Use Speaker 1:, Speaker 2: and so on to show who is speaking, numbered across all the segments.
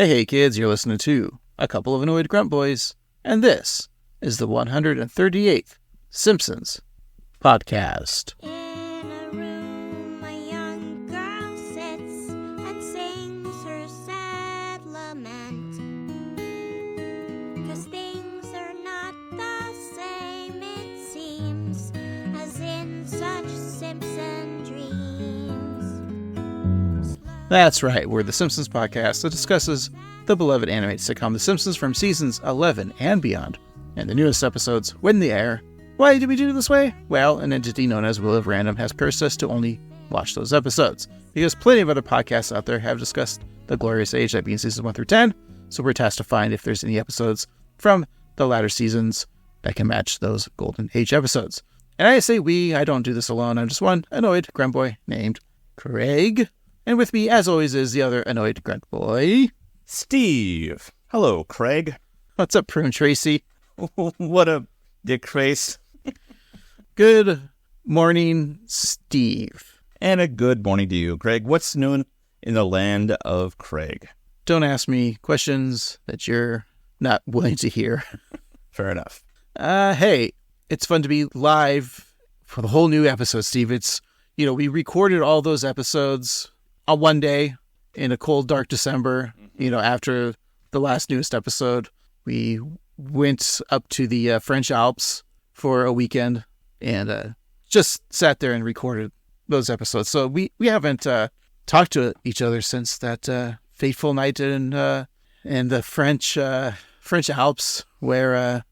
Speaker 1: Hey kids, you're listening to A Couple of Annoyed Grunt Boys, and this is the 138th Simpsons podcast.
Speaker 2: In a room, a young girl sits and sings her sad lament. 'Cause things are not the same, it seems, as in such Simpson dreams.
Speaker 1: That's right, we're the Simpsons podcast that discusses the beloved animated sitcom The Simpsons from seasons 11 and beyond, and the newest episodes when they air. Why do we do it this way? Well, an entity known as Will of Random has cursed us to only watch those episodes, because plenty of other podcasts out there have discussed the glorious age, that being seasons 1 through 10, so we're tasked to find if there's any episodes from the latter seasons that can match those golden age episodes. And I say we, I don't do this alone, I'm just one annoyed grunt boy named Craig. And with me, as always, is the other annoyed grunt boy,
Speaker 3: Steve. Hello, Craig.
Speaker 1: What's up, Prune Tracy?
Speaker 3: What a dick face.
Speaker 1: Good morning, Steve.
Speaker 3: And a good morning to you, Craig. What's new in the land of Craig?
Speaker 1: Don't ask me questions that you're not willing to hear.
Speaker 3: Fair enough.
Speaker 1: Hey, it's fun to be live for the whole new episode, Steve. It's, we recorded all those episodes on one day in a cold, dark December, after the last newest episode. We went up to the French Alps for a weekend and just sat there and recorded those episodes. So we haven't talked to each other since that fateful night in the French Alps where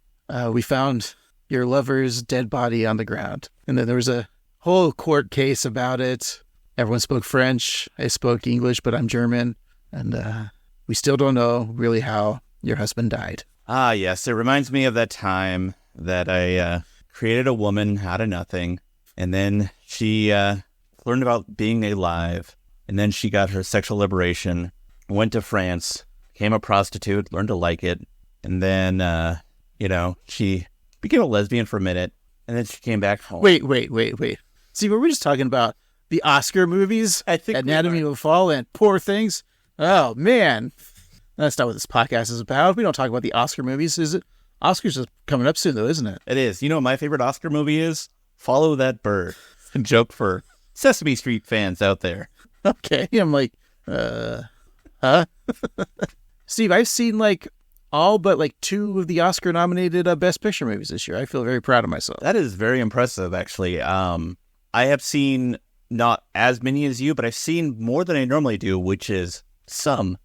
Speaker 1: we found your lover's dead body on the ground. And then there was a whole court case about it. Everyone spoke French. I spoke English, but I'm German. And we still don't know really how your husband died.
Speaker 3: Ah, yes. It reminds me of that time that I created a woman out of nothing. And then she learned about being alive. And then she got her sexual liberation, went to France, became a prostitute, learned to like it. And then, she became a lesbian for a minute. And then she came back home.
Speaker 1: Wait. See, were we just talking about the Oscar movies?
Speaker 3: I think
Speaker 1: Anatomy of a Fall and Poor Things? Oh, man. That's not what this podcast is about. We don't talk about the Oscar movies, is it? Oscars is coming up soon, though, isn't it?
Speaker 3: It is. You know what my favorite Oscar movie is? Follow That Bird. A joke for Sesame Street fans out there.
Speaker 1: Okay. I'm like, huh? Steve, I've seen all but two of the Oscar-nominated Best Picture movies this year. I feel very proud of myself.
Speaker 3: That is very impressive, actually. I have seen not as many as you, but I've seen more than I normally do, which is some.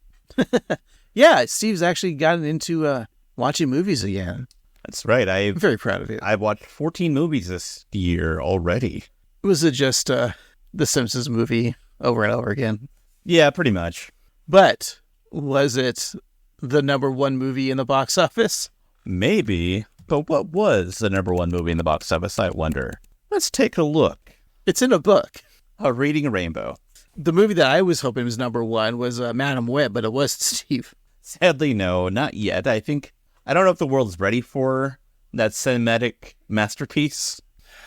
Speaker 1: Yeah, Steve's actually gotten into watching movies again.
Speaker 3: That's right.
Speaker 1: I'm very proud of you.
Speaker 3: I've watched 14 movies this year already.
Speaker 1: Was it just the Simpsons movie over and over again?
Speaker 3: Yeah, pretty much.
Speaker 1: But was it the number one movie in the box office?
Speaker 3: Maybe. But what was the number one movie in the box office, I wonder? Let's take a look.
Speaker 1: It's in a book.
Speaker 3: Reading Rainbow.
Speaker 1: The movie that I was hoping was number one was Madam Web, but it wasn't, Steve.
Speaker 3: Sadly, no, not yet. I don't know if the world's ready for that cinematic masterpiece.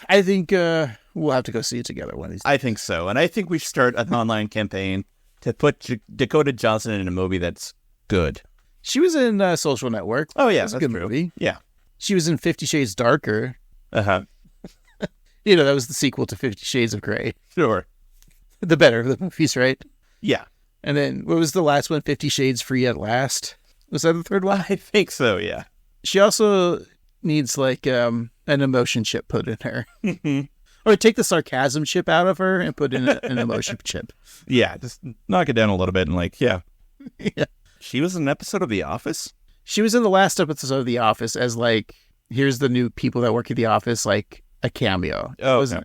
Speaker 1: I think we'll have to go see it together one of these days.
Speaker 3: I think so. And I think we should start an online campaign to put Dakota Johnson in a movie that's good.
Speaker 1: She was in Social Network.
Speaker 3: Oh, yeah,
Speaker 1: that's a
Speaker 3: good
Speaker 1: good movie.
Speaker 3: Yeah.
Speaker 1: She was in 50 Shades Darker.
Speaker 3: Uh-huh.
Speaker 1: That was the sequel to 50 Shades of Grey.
Speaker 3: Sure.
Speaker 1: The better of the movies, right?
Speaker 3: Yeah.
Speaker 1: And then, what was the last one? 50 Shades Free at Last? Was that the third one?
Speaker 3: I think so, yeah.
Speaker 1: She also needs, an emotion chip put in her. Or take the sarcasm chip out of her and put in an emotion chip.
Speaker 3: Yeah, just knock it down a little bit and
Speaker 1: Yeah.
Speaker 3: She was in an episode of The Office?
Speaker 1: She was in the last episode of The Office as, here's the new people that work at The Office, a cameo.
Speaker 3: Oh,
Speaker 1: it was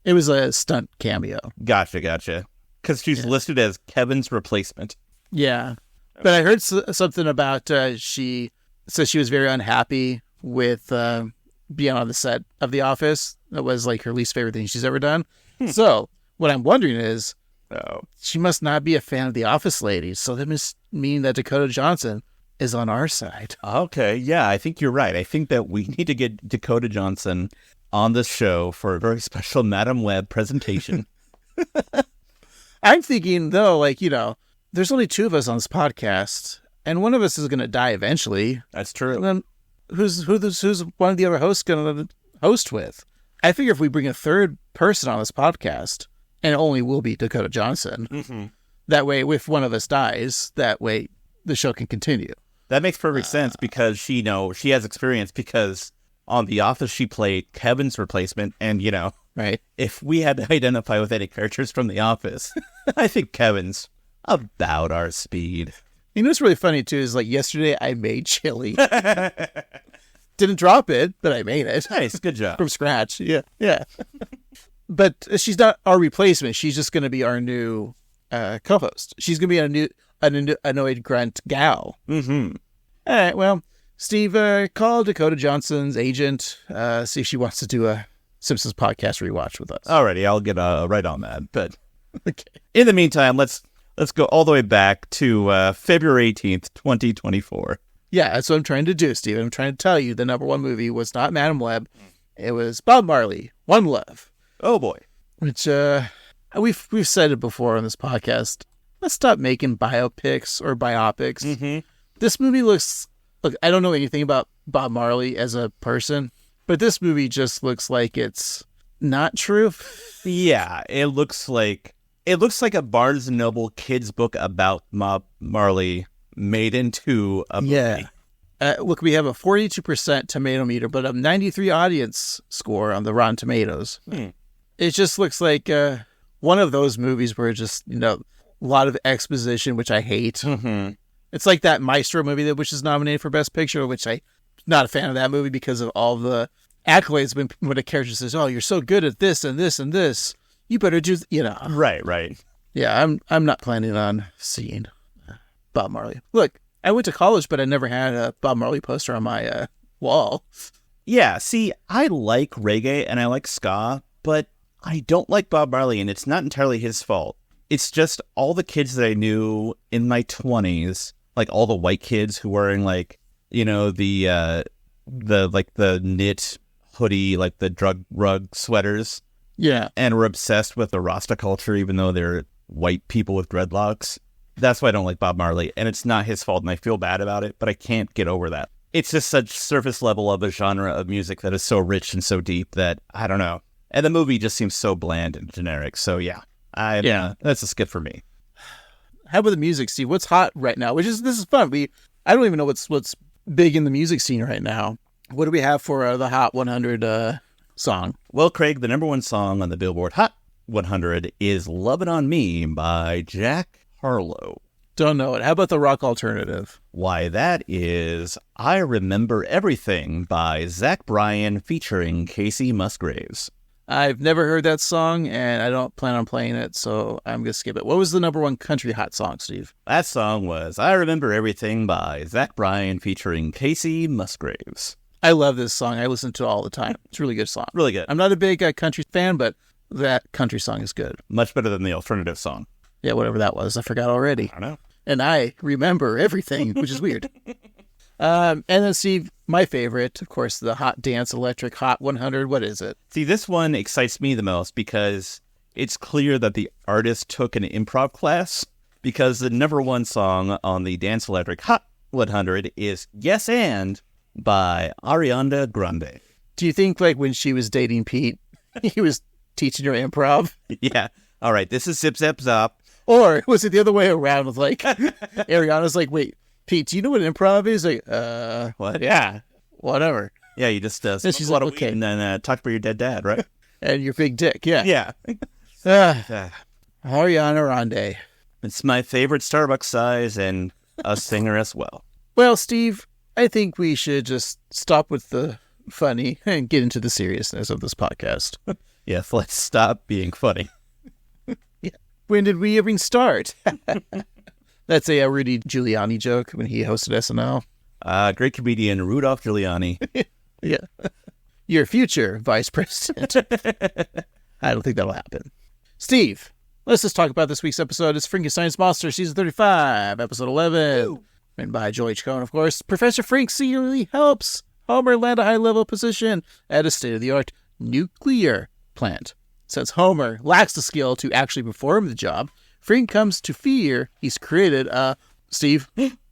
Speaker 1: it was a stunt cameo.
Speaker 3: Gotcha. Because she's listed as Kevin's replacement.
Speaker 1: Yeah. But I heard something about she said she was very unhappy with being on the set of The Office. That was her least favorite thing she's ever done. So what I'm wondering is, she must not be a fan of The Office ladies. So that must mean that Dakota Johnson is on our side.
Speaker 3: Okay, yeah, I think you're right. I think that we need to get Dakota Johnson on the show for a very special Madam Web presentation.
Speaker 1: I'm thinking, though, there's only 2 of us on this podcast, and one of us is going to die eventually.
Speaker 3: That's true.
Speaker 1: And then who's one of the other hosts going to host with? I figure if we bring a third person on this podcast, and it only will be Dakota Johnson, that way, if one of us dies, that way the show can continue.
Speaker 3: That makes perfect sense because she has experience because on The Office she played Kevin's replacement, and
Speaker 1: right.
Speaker 3: If we had to identify with any characters from The Office, I think Kevin's about our speed.
Speaker 1: You know what's really funny too is like yesterday I made chili. Didn't drop it, but I made it.
Speaker 3: Nice, good job.
Speaker 1: From scratch. Yeah. But she's not our replacement. She's just going to be our new co-host. She's going to be an annoyed grunt gal.
Speaker 3: Mm-hmm.
Speaker 1: All right, well, Steve, call Dakota Johnson's agent, see if she wants to do a Simpsons podcast rewatch with us.
Speaker 3: Alrighty, I'll get right on that. But
Speaker 1: Okay.
Speaker 3: in the meantime, let's go all the way back to February 18th, 2024.
Speaker 1: Yeah, that's what I'm trying to do, Steve. I'm trying to tell you the number 1 movie was not Madam Web. It was Bob Marley, One Love.
Speaker 3: Oh boy.
Speaker 1: Which we've said it before on this podcast. Let's stop making biopics or biopics.
Speaker 3: Mm-hmm.
Speaker 1: This movie look, I don't know anything about Bob Marley as a person, but this movie just looks like it's not true.
Speaker 3: Yeah, it looks like a Barnes & Noble kids book about Bob Marley made into a movie.
Speaker 1: Yeah. Look, we have a 42% tomato meter, but a 93 audience score on the Rotten Tomatoes. It just looks like one of those movies where just, a lot of exposition, which I hate.
Speaker 3: Mm-hmm.
Speaker 1: It's like that Maestro movie which is nominated for Best Picture, which I'm not a fan of that movie because of all the accolades when a character says, "Oh, you're so good at this and this and this. You better do,"
Speaker 3: Right.
Speaker 1: Yeah, I'm not planning on seeing Bob Marley. Look, I went to college, but I never had a Bob Marley poster on my wall.
Speaker 3: Yeah, see, I like reggae and I like ska, but I don't like Bob Marley, and it's not entirely his fault. It's just all the kids that I knew in my 20s, like all the white kids who were wearing the knit hoodie, like the drug rug sweaters.
Speaker 1: Yeah.
Speaker 3: And were obsessed with the Rasta culture, even though they're white people with dreadlocks. That's why I don't like Bob Marley, and it's not his fault, and I feel bad about it, but I can't get over that. It's just such surface level of a genre of music that is so rich and so deep that, I don't know. And the movie just seems so bland and generic, so yeah. That's a skip for me.
Speaker 1: How about the music, Steve? What's hot right now? This is fun. I don't even know what's big in the music scene right now. What do we have for the Hot 100 song?
Speaker 3: Well, Craig, the number 1 song on the Billboard Hot 100 is "Lovin' on Me" by Jack Harlow.
Speaker 1: Don't know it. How about the rock alternative?
Speaker 3: Why, that is "I Remember Everything" by Zach Bryan featuring Casey Musgraves.
Speaker 1: I've never heard that song, and I don't plan on playing it, so I'm going to skip it. What was the number 1 country hot song, Steve?
Speaker 3: That song was "I Remember Everything" by Zach Bryan featuring Casey Musgraves.
Speaker 1: I love this song. I listen to it all the time. It's a really good song.
Speaker 3: Really good.
Speaker 1: I'm not a big country fan, but that country song is good.
Speaker 3: Much better than the alternative song.
Speaker 1: Yeah, whatever that was. I forgot already.
Speaker 3: I don't know.
Speaker 1: And I remember everything, which is weird. And then, Steve, my favorite, of course, the Hot Dance Electric Hot 100. What is it?
Speaker 3: See, this one excites me the most because it's clear that the artist took an improv class, because the number 1 song on the Dance Electric Hot 100 is "Yes and" by Ariana Grande.
Speaker 1: Do you think, like, when she was dating Pete, he was teaching her improv?
Speaker 3: Yeah. All right, this is Zip Zap Zop.
Speaker 1: Or was it the other way around with, like, Ariana's like, "Wait, Pete, do you know what improv is?" Like,
Speaker 3: what?
Speaker 1: Yeah, whatever.
Speaker 3: Yeah, you just smoke
Speaker 1: she's
Speaker 3: a lot
Speaker 1: like,
Speaker 3: of
Speaker 1: okay.
Speaker 3: weed and then talk about your dead dad, right?
Speaker 1: And your big dick, yeah.
Speaker 3: Yeah.
Speaker 1: Ariana Grande.
Speaker 3: It's my favorite Starbucks size and a singer as well.
Speaker 1: Well, Steve, I think we should just stop with the funny and get into the seriousness of this podcast.
Speaker 3: Yes, let's stop being funny.
Speaker 1: When did we even start? That's a Rudy Giuliani joke when he hosted SNL.
Speaker 3: Great comedian Rudolph Giuliani.
Speaker 1: Yeah. Your future vice president. I don't think that'll happen. Steve, let's just talk about this week's episode. It's Frinkenstein's Monster, Season 35, Episode 11. Woo! Written by Joel H. Cohen, of course. Professor Frink secretly helps Homer land a high-level position at a state-of-the-art nuclear plant. Since Homer lacks the skill to actually perform the job, Frink comes to fear he's created a, Steve,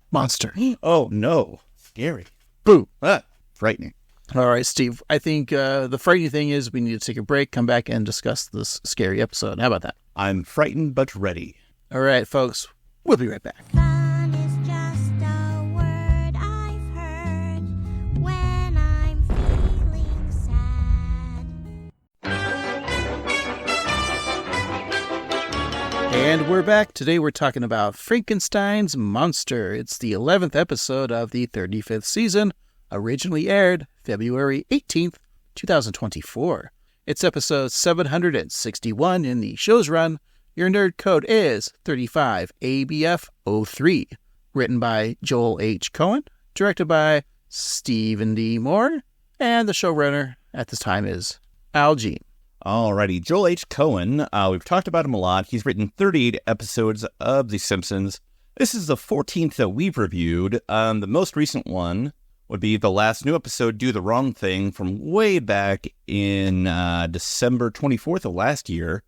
Speaker 1: monster.
Speaker 3: Oh, no. Scary.
Speaker 1: Boo.
Speaker 3: Frightening.
Speaker 1: All right, Steve. I think the frightening thing is we need to take a break, come back, and discuss this scary episode. How about that?
Speaker 3: I'm frightened but ready.
Speaker 1: All right, folks. We'll be right back.
Speaker 2: Fun is just a word I've heard when I'm feeling sad.
Speaker 1: And we're back. Today we're talking about Frinkenstein's Monster. It's the 11th episode of the 35th season, originally aired February 18th, 2024. It's episode 761 in the show's run. Your nerd code is 35 ABF03. Written by Joel H. Cohen, directed by Stephen D. Moore, and the showrunner at this time is Al Jean.
Speaker 3: Alrighty, Joel H. Cohen. We've talked about him a lot. He's written 38 episodes of The Simpsons. This is the 14th that we've reviewed. The most recent one would be the last new episode, Do the Wrong Thing, from way back in December 24th of last year,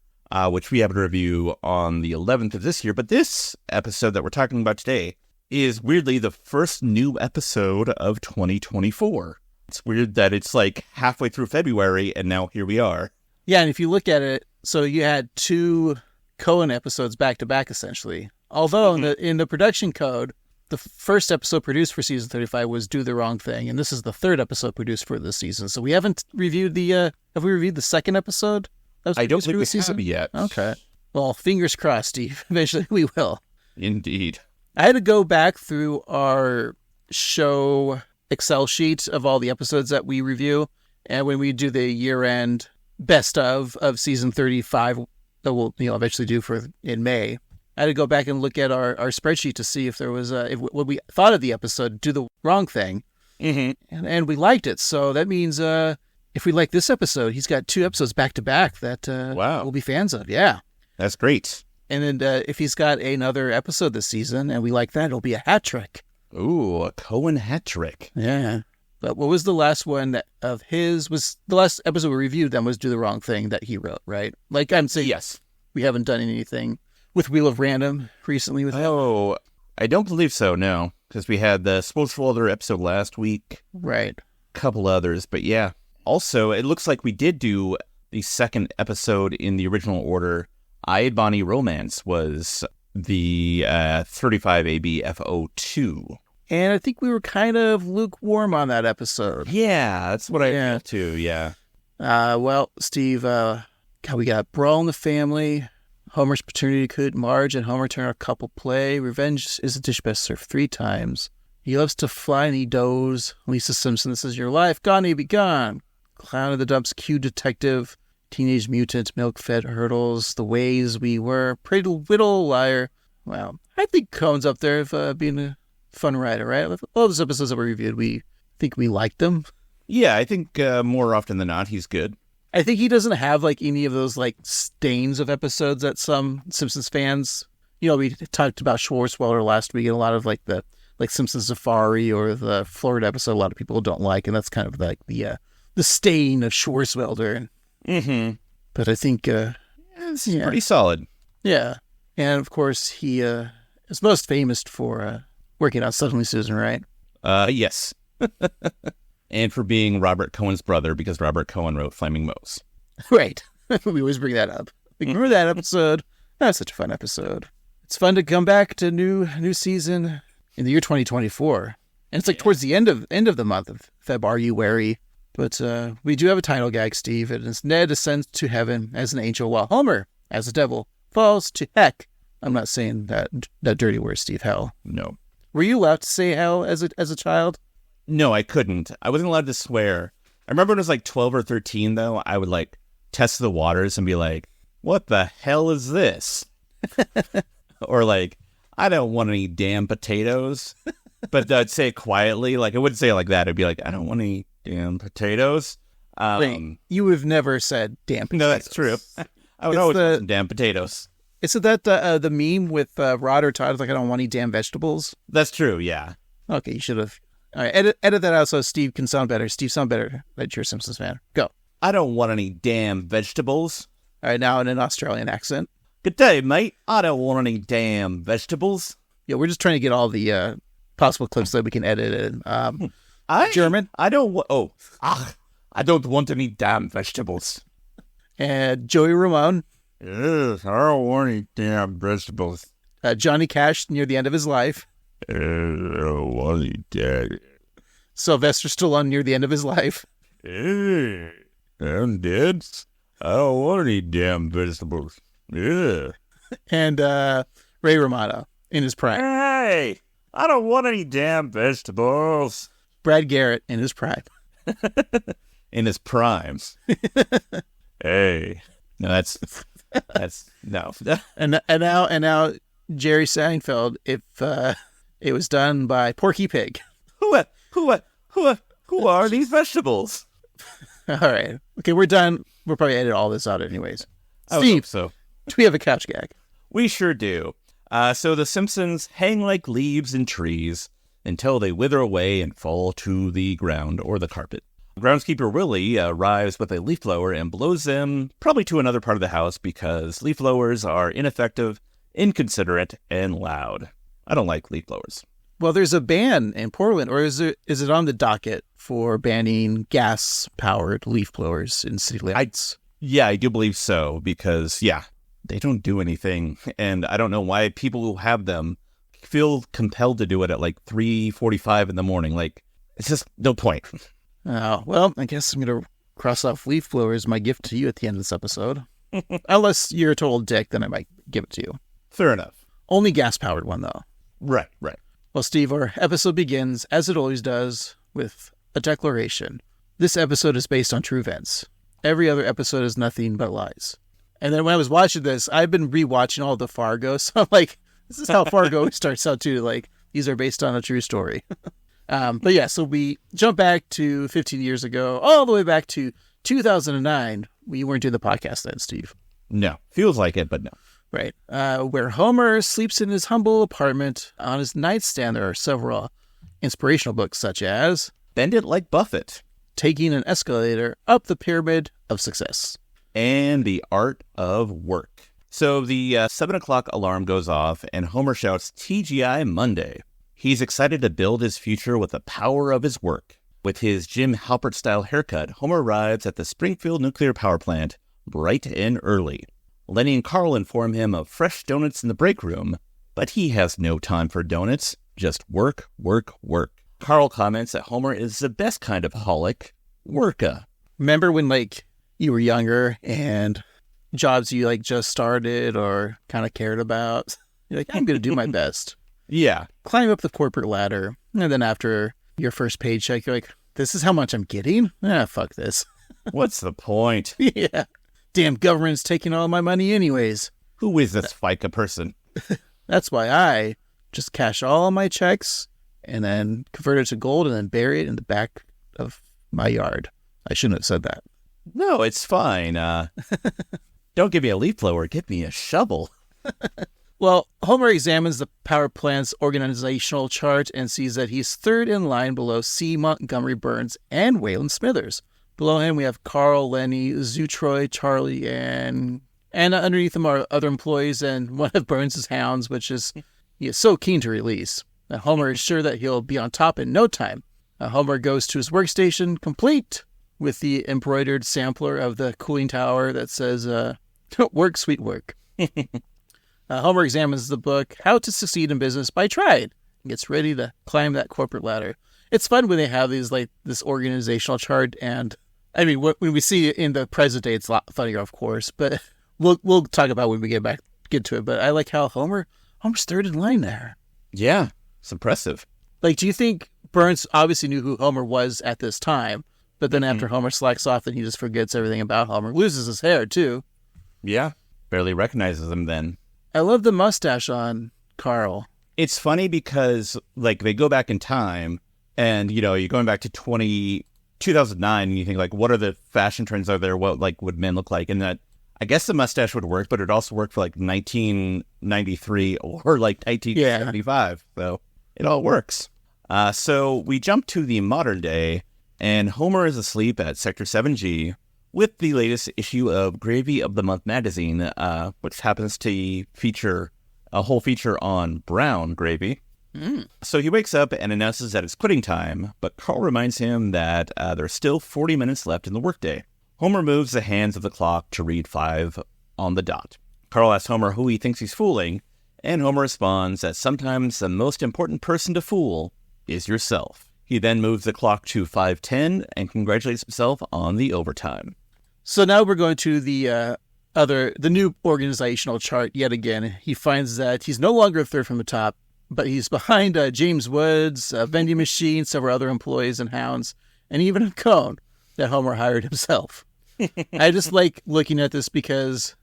Speaker 3: which we have a review on the 11th of this year. But this episode that we're talking about today is weirdly the first new episode of 2024. It's weird that it's like halfway through February, and now here we are.
Speaker 1: Yeah, and if you look at it, so you had two Cohen episodes back to back, essentially. Although in the production code, the first episode produced for season 35 was Do the Wrong Thing, and this is the third episode produced for this season. So we haven't reviewed the. Have we reviewed the second episode?
Speaker 3: I don't think we have yet.
Speaker 1: Okay. Well, fingers crossed, Steve. Eventually we will.
Speaker 3: Indeed.
Speaker 1: I had to go back through our show Excel sheet of all the episodes that we review, and when we do the year-end best of season 35 that we'll eventually do in May, I had to go back and look at our spreadsheet to see if there was what we thought of the episode, Do the Wrong Thing, and we liked it. So that means if we like this episode, he's got two episodes back to back that we'll be fans of. Yeah,
Speaker 3: that's great.
Speaker 1: And then if he's got another episode this season and we like that, it'll be a hat trick.
Speaker 3: Ooh, a Cohen hat trick.
Speaker 1: Yeah. But what was the last one of his? Was the last episode we reviewed then was Do the Wrong Thing that he wrote, right? Like I'm saying,
Speaker 3: yes.
Speaker 1: We haven't done anything with Wheel of Random recently with him.
Speaker 3: Oh, I don't believe so, no. Because we had the Sports Folder episode last week.
Speaker 1: Right.
Speaker 3: A couple others, but yeah. Also, it looks like we did do the second episode in the original order. I Had Bonnie Romance was the 35 ABF02.
Speaker 1: And I think we were kind of lukewarm on that episode.
Speaker 3: Yeah, that's what I felt too, yeah.
Speaker 1: Well, Steve, we got Brawl in the Family, Homer's Paternity Could, Marge and Homer turn a couple play, Revenge is a dish best served 3 times, He Loves to Fly and He Doze, Lisa Simpson, This Is Your Life, Gone, He Be Gone, Clown of the Dumps, Q Detective, Teenage Mutant, Milk-Fed Hurdles, The Ways We Were, Pretty Little Liar. Well, I think Cohen's up there of being a fun writer, right? All those episodes that we reviewed, we think we liked them.
Speaker 3: Yeah, I think more often than not, he's good.
Speaker 1: I think he doesn't have like any of those like stains of episodes that some Simpsons fans, we talked about Schwarzwälder last week, and a lot of like the Simpsons Safari or the Florida episode, a lot of people don't like, and that's kind of like the stain of Schwarzwälder.
Speaker 3: Mm-hmm.
Speaker 1: But I think
Speaker 3: it's pretty solid.
Speaker 1: Yeah, and of course he is most famous for working on Suddenly Susan, right?
Speaker 3: Yes. And for being Robert Cohen's brother, because Robert Cohen wrote Flaming Moe's.
Speaker 1: Right. We always bring that up. Remember that episode? That's such a fun episode. It's fun to come back to new season in the year 2024. And it's like towards the end of the month of Feb. Are you wary? But we do have a title gag, Steve. It is Ned ascends to heaven as an angel, while Homer, as a devil, falls to heck. I'm not saying that dirty word, Steve. Hell.
Speaker 3: No.
Speaker 1: Were you allowed to say hell as a child?
Speaker 3: No, I couldn't. I wasn't allowed to swear. I remember when I was like 12 or 13, though, I would like test the waters and be like, what the hell is this? Or like, I don't want any damn potatoes. But I'd say it quietly. Like, I wouldn't say it like that. I'd be like, I don't want any damn potatoes.
Speaker 1: Wait, you have never said damn potatoes.
Speaker 3: No, that's true. I would always want some damn potatoes.
Speaker 1: Isn't that the meme with Rod or Todd? Like, I don't want any damn vegetables.
Speaker 3: That's true, yeah.
Speaker 1: Okay, you should have. All right, edit that out so Steve can sound better. Steve, sound better that you're a Simpsons fan. Go.
Speaker 3: I don't want any damn vegetables.
Speaker 1: All right, now in an Australian accent.
Speaker 3: Good day, mate. I don't want any damn vegetables.
Speaker 1: Yeah, we're just trying to get all the possible clips that we can edit in. German.
Speaker 3: I don't want... I don't want any damn vegetables.
Speaker 1: And Joey Ramone.
Speaker 3: Yes, I don't want any damn vegetables.
Speaker 1: Johnny Cash near the end of his life.
Speaker 3: I don't want any damn...
Speaker 1: Sylvester Stallone near the end of his life.
Speaker 3: I'm dead. I don't want any damn vegetables. Yeah.
Speaker 1: And Ray Romano in his prime.
Speaker 3: Hey, I don't want any damn vegetables.
Speaker 1: Brad Garrett in his prime.
Speaker 3: In his primes. Hey. No, that's no.
Speaker 1: and now Jerry Seinfeld if it was done by Porky Pig.
Speaker 3: Who are these vegetables?
Speaker 1: All right. Okay, we're done. We'll probably edit all this out anyways.
Speaker 3: I would
Speaker 1: Steve,
Speaker 3: hope so.
Speaker 1: do we have a couch gag?
Speaker 3: We sure do. So the Simpsons hang like leaves in trees until they wither away and fall to the ground or the carpet. Groundskeeper Willie arrives with a leaf blower and blows them probably to another part of the house because leaf blowers are ineffective, inconsiderate, and loud. I don't like leaf blowers.
Speaker 1: Well, there's a ban in Portland, or is it on the docket for banning gas-powered leaf blowers in city limits?
Speaker 3: Yeah, I do believe so because, they don't do anything. And I don't know why people who have them feel compelled to do it at like 3:45 in the morning. Like, it's just no point.
Speaker 1: Oh, well, I guess I'm going to cross off leaf blower as my gift to you at the end of this episode. Unless you're a total dick, then I might give it to you.
Speaker 3: Fair enough.
Speaker 1: Only gas-powered one, though.
Speaker 3: Right.
Speaker 1: Well, Steve, our episode begins, as it always does, with a declaration. This episode is based on true events. Every other episode is nothing but lies. And then when I was watching this, I've been rewatching all the Fargo, so I'm like, this is how Fargo starts out too. Like, these are based on a true story. But yeah, so we jump back to 15 years ago, all the way back to 2009. We weren't doing the podcast then, Steve.
Speaker 3: No. Feels like it, but no.
Speaker 1: Right. Where Homer sleeps in his humble apartment. On his nightstand, there are several inspirational books, such as
Speaker 3: Bend It Like Buffett.
Speaker 1: Taking an Escalator Up the Pyramid of Success.
Speaker 3: And The Art of Work. So the 7 o'clock alarm goes off, and Homer shouts, TGI Monday. He's excited to build his future with the power of his work. With his Jim Halpert-style haircut, Homer arrives at the Springfield nuclear power plant bright and early. Lenny and Carl inform him of fresh donuts in the break room, but he has no time for donuts, just work, work, work. Carl comments that Homer is the best kind of holic, worka.
Speaker 1: Remember when, like, you were younger and jobs you, like, just started or kind of cared about? You're like, I'm going to do my best.
Speaker 3: Yeah.
Speaker 1: Climb up the corporate ladder. And then after your first paycheck, you're like, this is how much I'm getting? Fuck this.
Speaker 3: What's the point?
Speaker 1: Yeah. Damn government's taking all my money anyways.
Speaker 3: Who is this FICA person?
Speaker 1: That's why I just cash all my checks and then convert it to gold and then bury it in the back of my yard. I shouldn't have said that.
Speaker 3: No, it's fine. Don't give me a leaf blower. Give me a shovel.
Speaker 1: Well, Homer examines the power plant's organizational chart and sees that he's third in line below C. Montgomery Burns and Waylon Smithers. Below him, we have Carl, Lenny, Zutroy, Charlie, and underneath them are other employees and one of Burns' hounds, which he is so keen to release. Homer is sure that he'll be on top in no time. Homer goes to his workstation, complete with the embroidered sampler of the cooling tower that says, work, sweet work. Homer examines the book, How to Succeed in Business by Tried, and gets ready to climb that corporate ladder. It's fun when they have these, like, this organizational chart, and I mean, when we see it in the present day, it's a lot funnier, of course, but we'll talk about when we get to it. But I like how Homer's third in line there.
Speaker 3: Yeah, it's impressive.
Speaker 1: Like, do you think Burns obviously knew who Homer was at this time, but then after Homer slacks off, then he just forgets everything about Homer, loses his hair too?
Speaker 3: Yeah, barely recognizes him then.
Speaker 1: I love the mustache on Carl.
Speaker 3: It's funny because, like, they go back in time, and, you know, you're going back to 2009, and you think, like, what are the fashion trends out there? What, like, would men look like? And that, I guess the mustache would work, but it also worked for, like, 1993 or, like, 1975. Yeah. So it all works. So we jump to the modern day, and Homer is asleep at Sector 7G, with the latest issue of Gravy of the Month magazine, which happens to feature a whole feature on brown gravy. So he wakes up and announces that it's quitting time, but Carl reminds him that there's still 40 minutes left in the workday. Homer moves the hands of the clock to read 5 on the dot. Carl asks Homer who he thinks he's fooling, and Homer responds that sometimes the most important person to fool is yourself. He then moves the clock to 5:10 and congratulates himself on the overtime.
Speaker 1: So now we're going to the new organizational chart yet again. He finds that he's no longer third from the top, but he's behind James Woods, a vending machine, several other employees and hounds, and even a Cohen that Homer hired himself. I just like looking at this because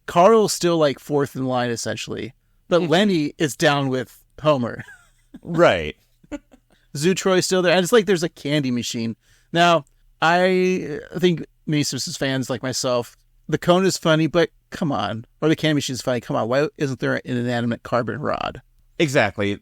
Speaker 1: Carl's still like fourth in line essentially, but Lenny is down with Homer.
Speaker 3: Right.
Speaker 1: Zoo Troy's still there. And it's like there's a candy machine. Now, I think many Simpsons fans like myself, the cone is funny, but come on. Or the candy machine is funny. Come on. Why isn't there an inanimate carbon rod?
Speaker 3: Exactly.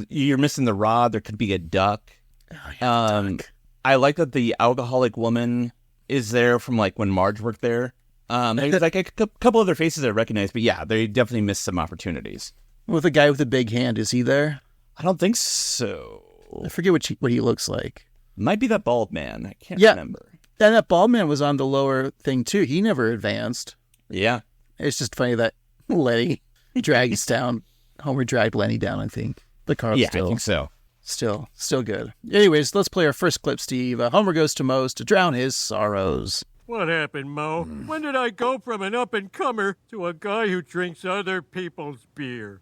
Speaker 3: You're missing the rod. There could be a duck.
Speaker 1: Oh, yeah, duck.
Speaker 3: I like that the alcoholic woman is there from like when Marge worked there. There's like a couple other faces I recognize, but yeah, they definitely missed some opportunities.
Speaker 1: With the guy with the big hand, is he there?
Speaker 3: I don't think so.
Speaker 1: I forget what he looks like.
Speaker 3: Might be that bald man. I can't remember.
Speaker 1: And that bald man was on the lower thing too. He never advanced.
Speaker 3: Yeah.
Speaker 1: It's just funny that Lenny drags down. Homer dragged Lenny down, I think. But Carl's
Speaker 3: I think so.
Speaker 1: Still good. Anyways, let's play our first clip, Steve. Homer goes to Moe's to drown his sorrows.
Speaker 4: What happened, Mo? When did I go from an up-and-comer to a guy who drinks other people's beer?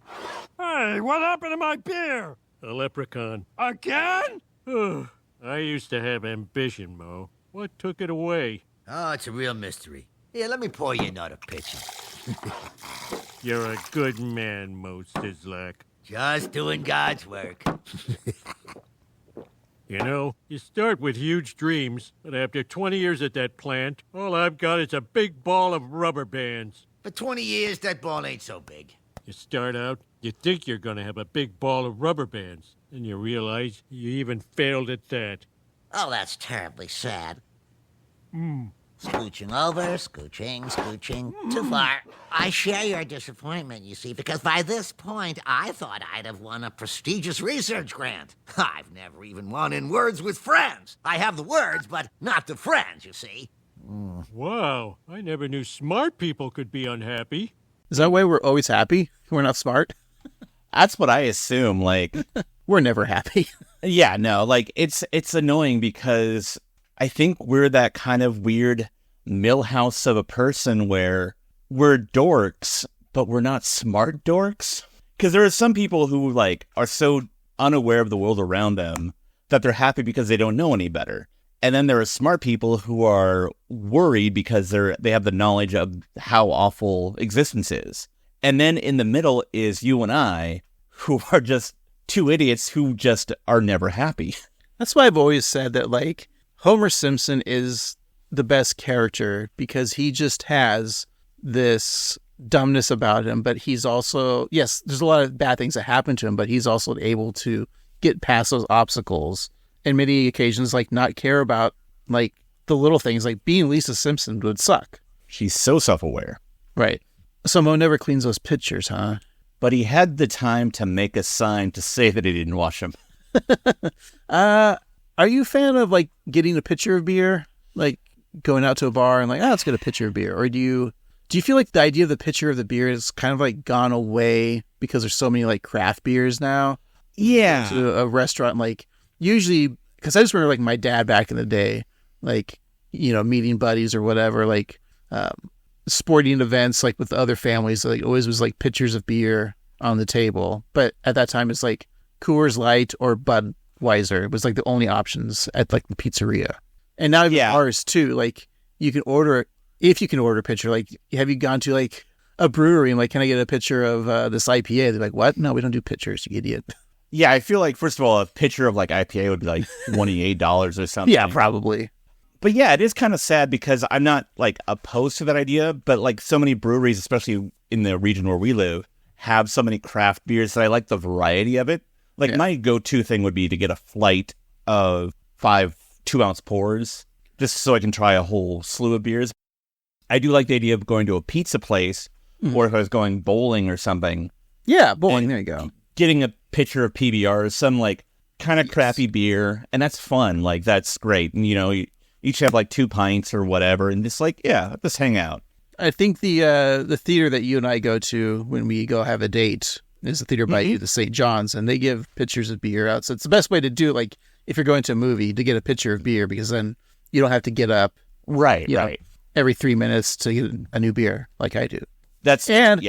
Speaker 4: Hey, what happened to my beer? A leprechaun. Again? I used to have ambition, Mo. What took it away?
Speaker 5: Oh, it's a real mystery. Here, let me pour you another pitcher.
Speaker 4: You're a good man, Mo Sislak.
Speaker 5: Just doing God's work.
Speaker 4: You know, you start with huge dreams, but after 20 years at that plant, all I've got is a big ball of rubber bands.
Speaker 5: For 20 years, that ball ain't so big.
Speaker 4: You start out, you think you're gonna have a big ball of rubber bands, and you realize you even failed at that.
Speaker 6: Oh, that's terribly sad. Scooching over, scooching. Too far. I share your disappointment, you see, because by this point, I thought I'd have won a prestigious research grant. I've never even won in Words with Friends. I have the words, but not the friends, you see.
Speaker 4: Wow, I never knew smart people could be unhappy.
Speaker 1: Is that why we're always happy? We're not smart?
Speaker 3: That's what I assume. Like,
Speaker 1: we're never happy.
Speaker 3: Yeah, no, like it's annoying because I think we're that kind of weird millhouse of a person where we're dorks, but we're not smart dorks. Because there are some people who like are so unaware of the world around them that they're happy because they don't know any better. And then there are smart people who are worried because they have the knowledge of how awful existence is. And then in the middle is you and I, who are just two idiots who just are never happy.
Speaker 1: That's why I've always said that, like, Homer Simpson is the best character because he just has this dumbness about him, but he's also, yes, there's a lot of bad things that happen to him, but he's also able to get past those obstacles and many occasions, like, not care about, like, the little things, like being Lisa Simpson would suck.
Speaker 3: She's so self-aware.
Speaker 1: Right. So Mo never cleans those pictures, huh?
Speaker 3: But he had the time to make a sign to say that he didn't wash them.
Speaker 1: Are you a fan of, like, getting a pitcher of beer? Like, going out to a bar and like, let's get a pitcher of beer? Or do you feel like the idea of the pitcher of the beer is kind of, like, gone away because there's so many, like, craft beers now?
Speaker 3: Yeah.
Speaker 1: To a restaurant, like, usually, because I just remember, like, my dad back in the day, like, you know, meeting buddies or whatever, like, sporting events, like, with other families, like, always was, like, pitchers of beer on the table. But at that time, it's, like, Coors Light or Budweiser. It was, like, the only options at, like, the pizzeria. And now even bars, too. Like, you can order, if you can order a pitcher, like, have you gone to, like, a brewery and, like, can I get a pitcher of this IPA? They're like, what? No, we don't do pitchers, you idiot.
Speaker 3: Yeah, I feel like, first of all, a pitcher of, like, IPA would be, like, $28 or something.
Speaker 1: Yeah, probably.
Speaker 3: But yeah, it is kind of sad because I'm not, like, opposed to that idea, but, like, so many breweries, especially in the region where we live, have so many craft beers that I like the variety of it. Like, my go-to thing would be to get a flight of 5 2-ounce pours just so I can try a whole slew of beers. I do like the idea of going to a pizza place, or if I was going bowling or something.
Speaker 1: Yeah, bowling. There you go.
Speaker 3: Getting a pitcher of PBR, some like kind of crappy beer, and that's fun. Like that's great. And you each have like 2 pints or whatever, and just like let's hang out.
Speaker 1: I think the theater that you and I go to when we go have a date is the theater by you, the St. John's, and they give pitchers of beer out. So it's the best way to do it. Like if you're going to a movie, to get a pitcher of beer, because then you don't have to get up
Speaker 3: Right.
Speaker 1: every 3 minutes to get a new beer like I do.
Speaker 3: And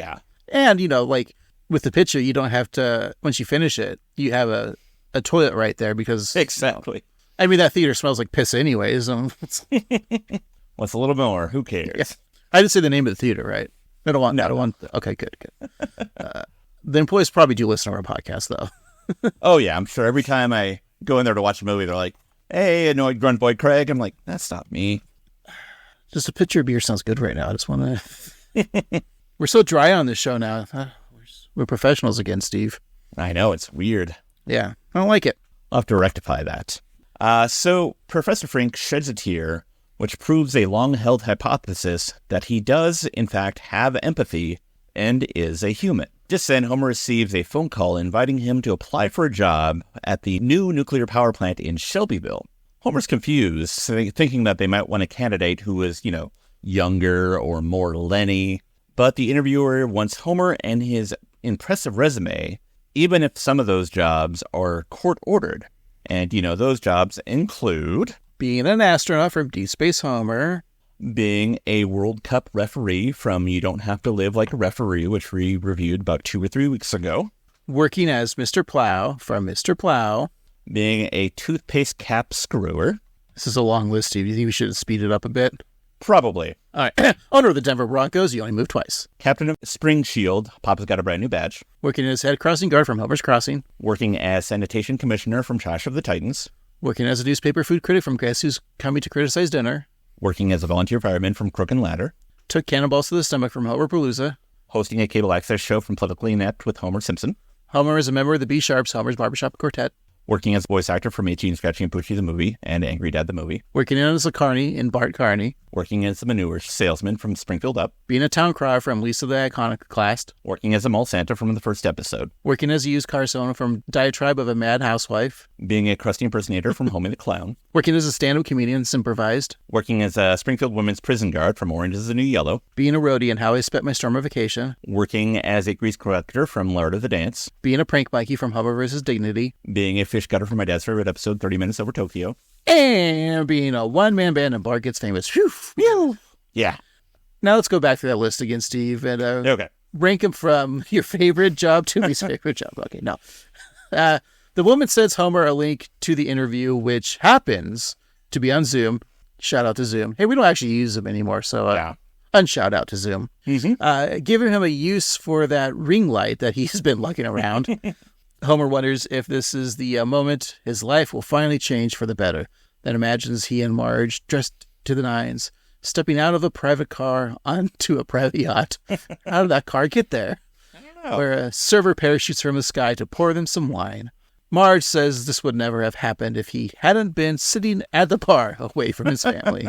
Speaker 1: like with the pitcher, you don't have to, once you finish it, you have a toilet right there because
Speaker 3: exactly.
Speaker 1: I mean, that theater smells like piss anyways.
Speaker 3: What's a little more? Who cares?
Speaker 1: Yeah. I didn't say the name of the theater, right? I don't want. Okay, good. The employees probably do listen to our podcast, though.
Speaker 3: Oh, yeah. I'm sure every time I go in there to watch a movie, they're like, hey, annoyed grunt boy Craig. I'm like, that's not me.
Speaker 1: Just a pitcher of beer sounds good right now. I just want to... We're so dry on this show now. We're professionals again, Steve.
Speaker 3: I know. It's weird.
Speaker 1: Yeah. I don't like it.
Speaker 3: I'll have to rectify that. So Professor Frink sheds a tear, which proves a long-held hypothesis that he does, in fact, have empathy and is a human. Just then, Homer receives a phone call inviting him to apply for a job at the new nuclear power plant in Shelbyville. Homer's confused, thinking that they might want a candidate who was, younger or more Lenny. But the interviewer wants Homer and his impressive resume, even if some of those jobs are court-ordered. And, those jobs include...
Speaker 1: being an astronaut from Deep Space Homer.
Speaker 3: Being a World Cup referee from You Don't Have to Live Like a Referee, which we reviewed about 2 or 3 weeks ago.
Speaker 1: Working as Mr. Plow from Mr. Plow.
Speaker 3: Being a toothpaste cap screwer.
Speaker 1: This is a long list, Steve. Do you think we should speed it up a bit?
Speaker 3: Probably.
Speaker 1: All right. Owner of the Denver Broncos, you only moved twice.
Speaker 3: Captain of Spring Shield. Papa's got a brand new badge.
Speaker 1: Working as head crossing guard from Homer's Crossing.
Speaker 3: Working as sanitation commissioner from Trash of the Titans.
Speaker 1: Working as a newspaper food critic from Guess Who's Coming to Criticize Dinner.
Speaker 3: Working as a volunteer fireman from Crook and Ladder.
Speaker 1: Took cannonballs to the stomach from Homer Palooza.
Speaker 3: Hosting a cable access show from Politically Inept with Homer Simpson.
Speaker 1: Homer is a member of the B Sharps Homer's Barbershop Quartet.
Speaker 3: Working as a voice actor from Itchy and Scratchy and Poochie the movie and Angry Dad the movie.
Speaker 1: Working as a carny in Bart Carney.
Speaker 3: Working as a manure salesman from Springfield Up.
Speaker 1: Being a town crier from Lisa the Iconoclast.
Speaker 3: Working as a mall Santa from the first episode.
Speaker 1: Working as a used car salesman from Diatribe of a Mad Housewife.
Speaker 3: Being a crusty impersonator from Homie the Clown. Working
Speaker 1: as a stand-up comedian, Improvised.
Speaker 3: Working as a Springfield Women's Prison Guard from Orange is the New Yellow.
Speaker 1: Being a roadie in How I Spent My Summer Vacation.
Speaker 3: Working as a grease collector from Lord of the Dance.
Speaker 1: Being a prank Mikey from Homer vs. Dignity.
Speaker 3: Being a fish cutter from my dad's favorite episode, 30 Minutes Over Tokyo.
Speaker 1: And being a one-man band and Bart Gets Famous. Whew.
Speaker 3: Yeah.
Speaker 1: Now let's go back to that list again, Steve, and
Speaker 3: okay.
Speaker 1: Rank them from your favorite job to least favorite job. Okay, no. The woman sends Homer a link to the interview, which happens to be on Zoom. Shout out to Zoom. Hey, we don't actually use Zoom anymore, so unshout out to Zoom.
Speaker 3: Mm-hmm.
Speaker 1: Giving him a use for that ring light that he's been lugging around. Homer wonders if this is the moment his life will finally change for the better. Then imagines he and Marge, dressed to the nines, stepping out of a private car onto a private yacht. How did that car get there?
Speaker 3: I don't know.
Speaker 1: Where a server parachutes from the sky to pour them some wine. Marge says this would never have happened if he hadn't been sitting at the bar away from his family.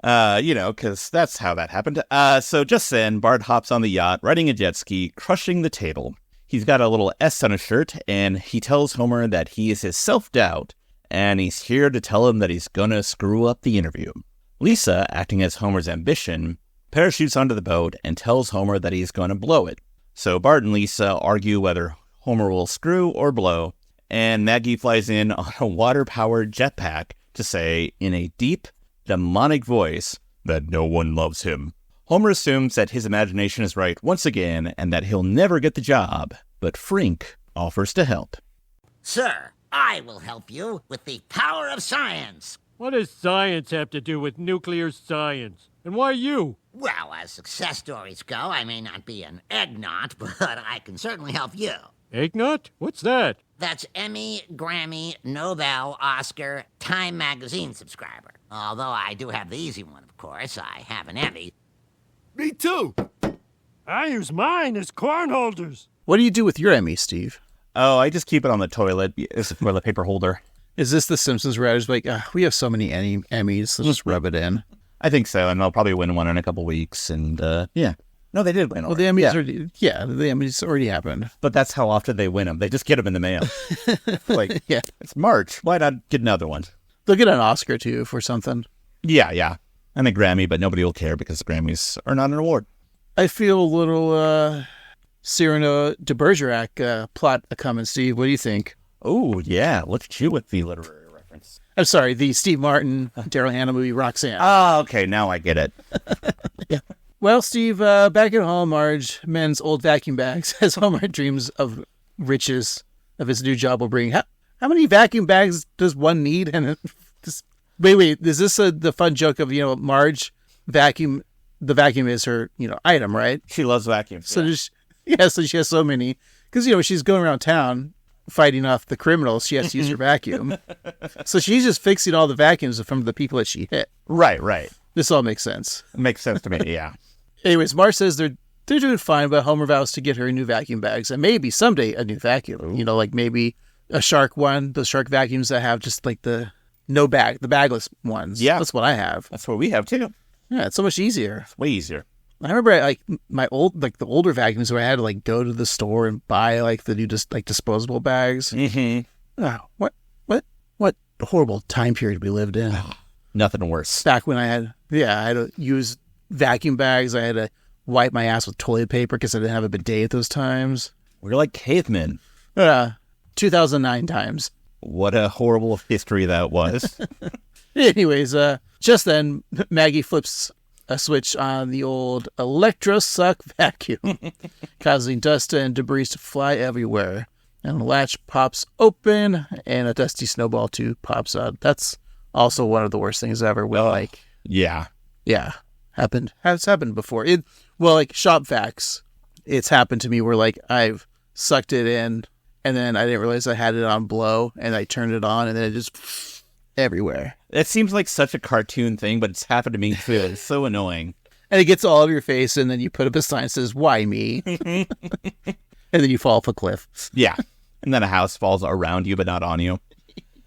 Speaker 3: Because that's how that happened. So just then, Bart hops on the yacht, riding a jet ski, crushing the table. He's got a little S on his shirt, and he tells Homer that he is his self-doubt, and he's here to tell him that he's gonna screw up the interview. Lisa, acting as Homer's ambition, parachutes onto the boat and tells Homer that he's gonna blow it. So Bart and Lisa argue whether Homer will screw or blow, and Maggie flies in on a water-powered jetpack to say, in a deep, demonic voice, that no one loves him. Homer assumes that his imagination is right once again and that he'll never get the job, but Frink offers to help.
Speaker 6: Sir, I will help you with the power of science.
Speaker 4: What does science have to do with nuclear science? And why you?
Speaker 6: Well, as success stories go, I may not be an eggnot, but I can certainly help you.
Speaker 4: Eggnot? What's that?
Speaker 6: That's Emmy, Grammy, Nobel, Oscar, Time Magazine subscriber. Although I do have the easy one, of course. I have an Emmy.
Speaker 5: Me too.
Speaker 4: I use mine as corn holders.
Speaker 1: What do you do with your Emmy, Steve?
Speaker 3: Oh, I just keep it on the toilet as a toilet paper holder.
Speaker 1: Is this the Simpsons writers like, we have so many Emmys, let's just rub it in?
Speaker 3: I think so, and they'll probably win one in a couple weeks. And yeah, no, they did win.
Speaker 1: Well, the Emmys the Emmys already happened.
Speaker 3: But that's how often they win them. They just get them in the mail. Like,
Speaker 1: Yeah,
Speaker 3: it's March. Why not get another one?
Speaker 1: they'll get an Oscar too for something.
Speaker 3: Yeah, and a Grammy, but nobody will care because the Grammys are not an award.
Speaker 1: I feel a little Cyrano de Bergerac plot coming, Steve. What do you think?
Speaker 3: Oh yeah, look at you with the literary reference.
Speaker 1: I'm sorry, the Steve Martin, Daryl Hannah movie, Roxanne.
Speaker 3: Oh, okay, now I get it.
Speaker 1: Yeah. Well, Steve, back at home, Marge mends old vacuum bags as Homer dreams of riches of his new job will bring. How many vacuum bags does one need? And wait, is this the fun joke of, Marge vacuum? The vacuum is her, item, right?
Speaker 3: She loves vacuums.
Speaker 1: So so she has so many because she's going around town fighting off the criminals. She has to use her vacuum, so she's just fixing all the vacuums from the people that she hit.
Speaker 3: Right.
Speaker 1: This all makes sense.
Speaker 3: It makes sense to me. Yeah.
Speaker 1: Anyways, Marge says they're doing fine, but Homer vows to get her new vacuum bags and maybe someday a new vacuum. Like maybe a shark one, those shark vacuums that have just like the no bag, the bagless ones.
Speaker 3: Yeah,
Speaker 1: that's what I have.
Speaker 3: That's what we have too.
Speaker 1: Yeah, it's so much easier.
Speaker 3: It's way easier.
Speaker 1: I remember the older vacuums where I had to go to the store and buy the new disposable bags.
Speaker 3: Mm-hmm.
Speaker 1: Oh, what horrible time period we lived in.
Speaker 3: Nothing worse.
Speaker 1: Back when I had to use vacuum bags. I had to wipe my ass with toilet paper because I didn't have a bidet at those times.
Speaker 3: We're like cavemen.
Speaker 1: 2009 times.
Speaker 3: What a horrible history that was.
Speaker 1: Anyways, just then Maggie flips a switch on the old electrosuck vacuum, causing dust and debris to fly everywhere. And the latch pops open, and a dusty snowball tube pops out. That's also one of the worst things ever.
Speaker 3: Yeah.
Speaker 1: Has happened before. Shop vacs. It's happened to me where I've sucked it in, and then I didn't realize I had it on blow, and I turned it on, and then it just everywhere.
Speaker 3: It seems like such a cartoon thing, but it's happened to me too. It's so annoying.
Speaker 1: And it gets all over your face, and then you put up a sign that says, "Why me?" And then you fall off a cliff.
Speaker 3: Yeah. And then a house falls around you, but not on you.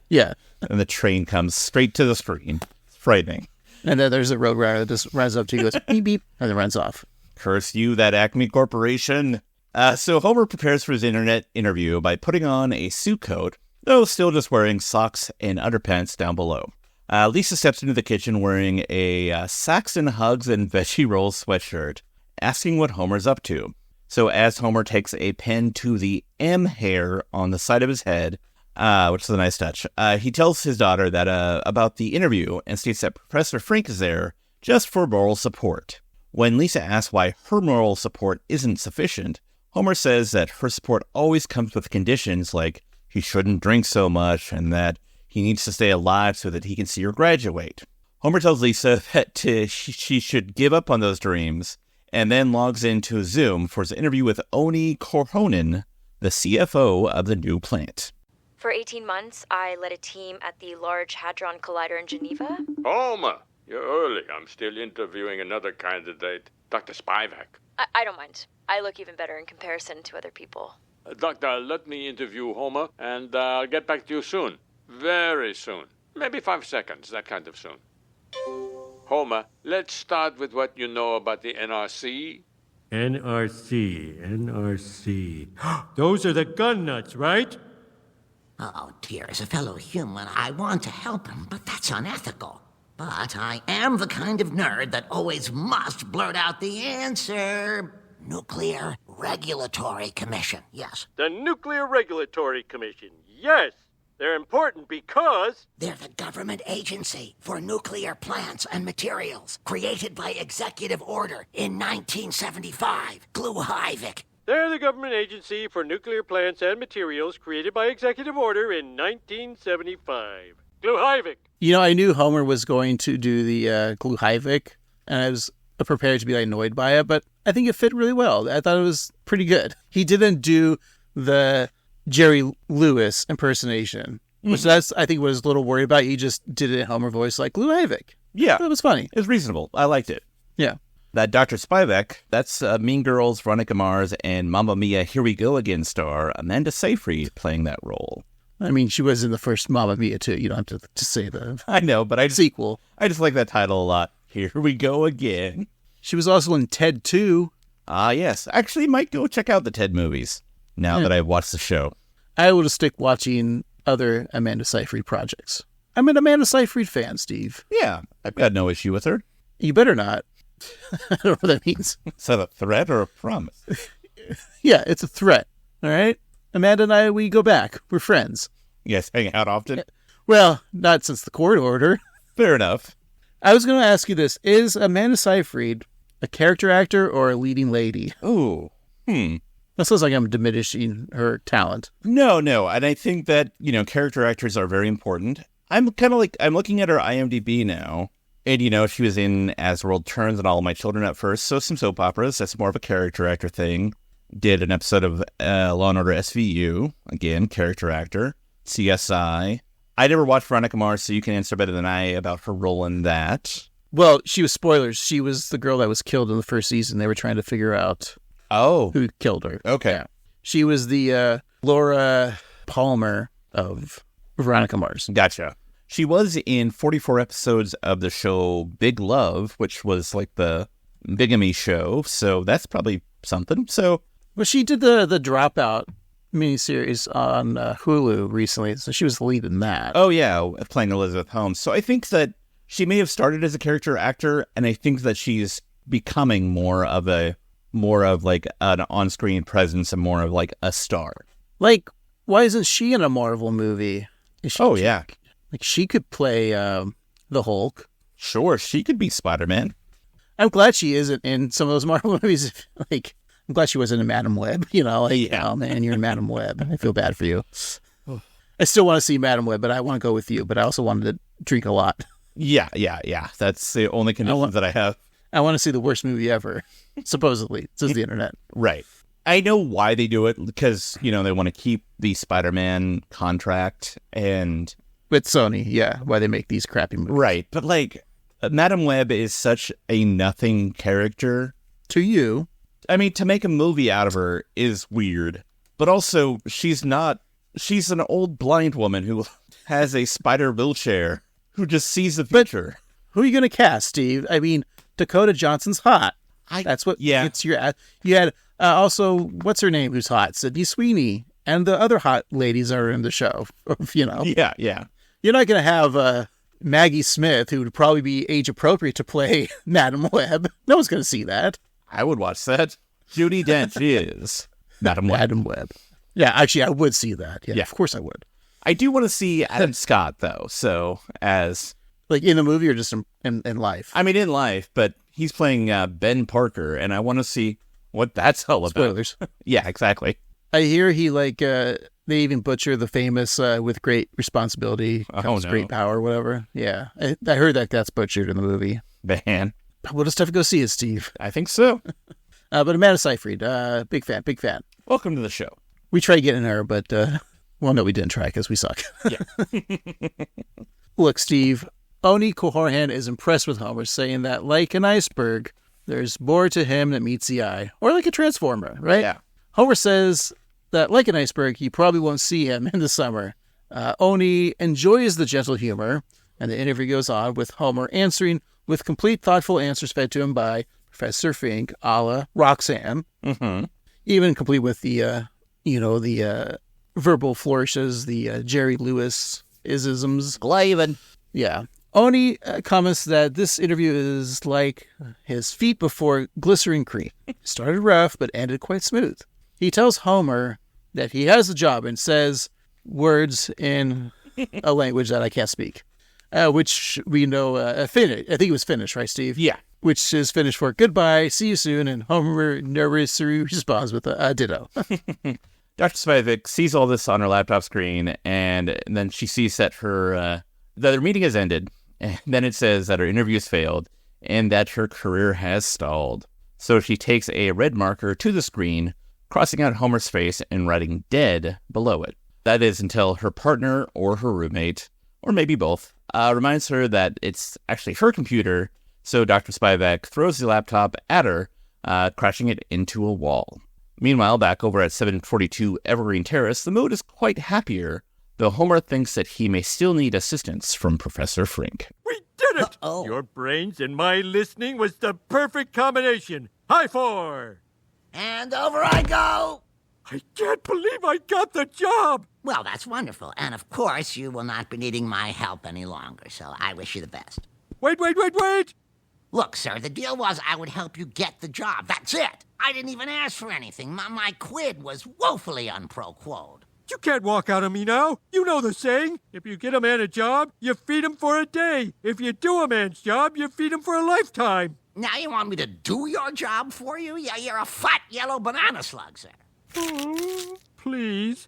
Speaker 1: Yeah.
Speaker 3: And the train comes straight to the screen. It's frightening.
Speaker 1: And then there's a road rider that just runs up to you, goes, beep, beep, and then runs off.
Speaker 3: Curse you, that Acme Corporation. So Homer prepares for his internet interview by putting on a suit coat, though still just wearing socks and underpants down below. Lisa steps into the kitchen wearing a Saxon Hugs and Veggie Rolls sweatshirt, asking what Homer's up to. So as Homer takes a pen to the M hair on the side of his head, which is a nice touch, he tells his daughter that about the interview and states that Professor Frink is there just for moral support. When Lisa asks why her moral support isn't sufficient, Homer says that her support always comes with conditions like he shouldn't drink so much and that he needs to stay alive so that he can see her graduate. Homer tells Lisa that she should give up on those dreams and then logs into Zoom for his interview with Oni Korhonen, the CFO of the new plant.
Speaker 7: For 18 months, I led a team at the Large Hadron Collider in Geneva.
Speaker 4: Homer, you're early. I'm still interviewing another candidate, Dr. Spivak.
Speaker 7: I don't mind. I look even better in comparison to other people.
Speaker 4: Doctor, let me interview Homer, and I'll get back to you soon. Very soon. Maybe 5 seconds, that kind of soon. Homer, let's start with what you know about the NRC. NRC. Those are the gun nuts, right?
Speaker 6: Oh, dear, as a fellow human, I want to help him, but that's unethical. But I am the kind of nerd that always must blurt out the answer. Nuclear Regulatory Commission, yes.
Speaker 4: The Nuclear Regulatory Commission, yes. They're important because...
Speaker 6: They're the government agency for nuclear plants and materials, created by executive order in 1975. Gluhavik.
Speaker 4: They're the government agency for nuclear plants and materials created by executive order in 1975. Gluhavik.
Speaker 1: I knew Homer was going to do the Gluhavik, and I was prepared to be annoyed by it, but I think it fit really well. I thought it was pretty good. He didn't do the Jerry Lewis impersonation, which that's, I think, what I was a little worried about. He just did it in Homer voice like Gluhavik.
Speaker 3: Yeah.
Speaker 1: That was funny.
Speaker 3: It was reasonable. I liked it.
Speaker 1: Yeah.
Speaker 3: That Dr. Spivak, that's Mean Girls, Veronica Mars, and Mamma Mia, Here We Go Again star Amanda Seyfried playing that role.
Speaker 1: I mean, she was in the first Mamma Mia, too. You don't have to say the
Speaker 3: I know, but I
Speaker 1: sequel.
Speaker 3: just like that title a lot. Here we go again.
Speaker 1: She was also in Ted 2.
Speaker 3: Yes. Actually, might go check out the Ted movies now that I've watched the show.
Speaker 1: I will just stick watching other Amanda Seyfried projects. I'm an Amanda Seyfried fan, Steve.
Speaker 3: Yeah, I've got no issue with her.
Speaker 1: You better not. I don't know what that means.
Speaker 3: Is that a threat or a promise?
Speaker 1: Yeah, it's a threat. All right? Amanda and I, we go back. We're friends.
Speaker 3: Yes, hang out often.
Speaker 1: Well, not since the court order.
Speaker 3: Fair enough.
Speaker 1: I was going to ask you this. Is Amanda Seyfried a character actor or a leading lady?
Speaker 3: Ooh.
Speaker 1: That sounds like I'm diminishing her talent.
Speaker 3: No. And I think that, character actors are very important. I'm looking at her IMDb now. And, she was in As the World Turns and All of My Children at first. So some soap operas. That's more of a character actor thing. Did an episode of Law & Order SVU. Again, character actor. CSI. I never watched Veronica Mars, so you can answer better than I about her role in that.
Speaker 1: Well, she was spoilers. She was the girl that was killed in the first season. They were trying to figure out who killed her.
Speaker 3: Okay.
Speaker 1: Yeah. She was the Laura Palmer of Veronica Mars.
Speaker 3: Gotcha. She was in 44 episodes of the show Big Love, which was like the bigamy show. So that's probably something. So,
Speaker 1: well, she did the Dropout miniseries on Hulu recently. So she was the lead in that.
Speaker 3: Oh, yeah, playing Elizabeth Holmes. So I think that she may have started as a character actor, and I think that she's becoming more of like an on-screen presence and more of like a star.
Speaker 1: Like, why isn't she in a Marvel movie?
Speaker 3: Yeah.
Speaker 1: Like, she could play the Hulk.
Speaker 3: Sure, she could be Spider-Man.
Speaker 1: I'm glad she isn't in some of those Marvel movies. Like, I'm glad she wasn't in Madam Web. Oh man, you're in Madam Web. I feel bad for you. I still want to see Madam Web, but I want to go with you. But I also wanted to drink a lot.
Speaker 3: Yeah. That's the only conditions that I have.
Speaker 1: I want to see the worst movie ever, supposedly, says the internet.
Speaker 3: Right. I know why they do it, because, they want to keep the Spider-Man contract and...
Speaker 1: With Sony, yeah, why they make these crappy movies.
Speaker 3: Right, but like, Madam Web is such a nothing character.
Speaker 1: To you.
Speaker 3: I mean, to make a movie out of her is weird. But also, she's an old blind woman who has a spider wheelchair, who just sees the future.
Speaker 1: But who are you going to cast, Steve? I mean, Dakota Johnson's hot. That's what it's your... You had also, what's her name who's hot? Sydney Sweeney. And the other hot ladies are in the show,
Speaker 3: Yeah.
Speaker 1: You're not going to have Maggie Smith, who would probably be age appropriate to play Madam Web. No one's going to see that.
Speaker 3: I would watch that. Judi Dench is Madam Web.
Speaker 1: Madam Web. Yeah, actually, I would see that. Yeah, of course I would.
Speaker 3: I do want to see Adam Scott, though. So, as...
Speaker 1: Like, in the movie or just in life?
Speaker 3: I mean, in life, but he's playing Ben Parker, and I want to see what that's all about.
Speaker 1: Spoilers.
Speaker 3: Yeah, exactly.
Speaker 1: I hear he, they even butcher the famous with great responsibility comes great power or whatever. Yeah. I heard that's butchered in the movie.
Speaker 3: Man.
Speaker 1: We'll just have to go see it, Steve.
Speaker 3: I think so.
Speaker 1: But Amanda Seyfried, big fan.
Speaker 3: Welcome to the show.
Speaker 1: We tried getting her, but, well, no, we didn't try because we suck.
Speaker 3: Yeah.
Speaker 1: Look, Steve, Oni Kohoran is impressed with Homer, saying that, like an iceberg, there's more to him that meets the eye. Or like a transformer, right?
Speaker 3: Yeah.
Speaker 1: Homer says that, like an iceberg, you probably won't see him in the summer. Oni enjoys the gentle humor, and the interview goes on with Homer answering with complete thoughtful answers fed to him by Professor Frink, a la Roxanne.
Speaker 3: Mm-hmm.
Speaker 1: Even complete with the verbal flourishes, the Jerry Lewis isms.
Speaker 3: Glavin.
Speaker 1: Yeah. Oni comments that this interview is like his feet before glycerin cream. Started rough, but ended quite smooth. He tells Homer that he has the job and says words in a language that I can't speak, which we know, Finnish. I think it was Finnish, right, Steve?
Speaker 3: Yeah.
Speaker 1: Which is Finnish for goodbye, see you soon, and Homer nervously responds with a ditto.
Speaker 3: Dr. Spivak sees all this on her laptop screen, and then she sees that that her meeting has ended, and then it says that her interview has failed, and that her career has stalled. So she takes a red marker to the screen, crossing out Homer's face and writing dead below it. That is until her partner or her roommate, or maybe both, reminds her that it's actually her computer, so Dr. Spivak throws the laptop at her, crashing it into a wall. Meanwhile, back over at 742 Evergreen Terrace, the mood is quite happier, though Homer thinks that he may still need assistance from Professor Frink.
Speaker 4: We did it!
Speaker 6: Uh-oh.
Speaker 4: Your brains and my listening was the perfect combination. High four!
Speaker 6: And over I go.
Speaker 4: I can't believe I got the job!
Speaker 6: Well, that's wonderful. And of course, you will not be needing my help any longer, so I wish you the best.
Speaker 4: Wait!
Speaker 6: Look, sir, the deal was I would help you get the job. That's it. I didn't even ask for anything. My quid was woefully unproquoed.
Speaker 4: You can't walk out on me now. You know the saying. If you get a man a job, you feed him for a day. If you do a man's job, you feed him for a lifetime.
Speaker 6: Now you want me to do your job for you? Yeah, you're a fat yellow banana slug, sir.
Speaker 4: Oh, please.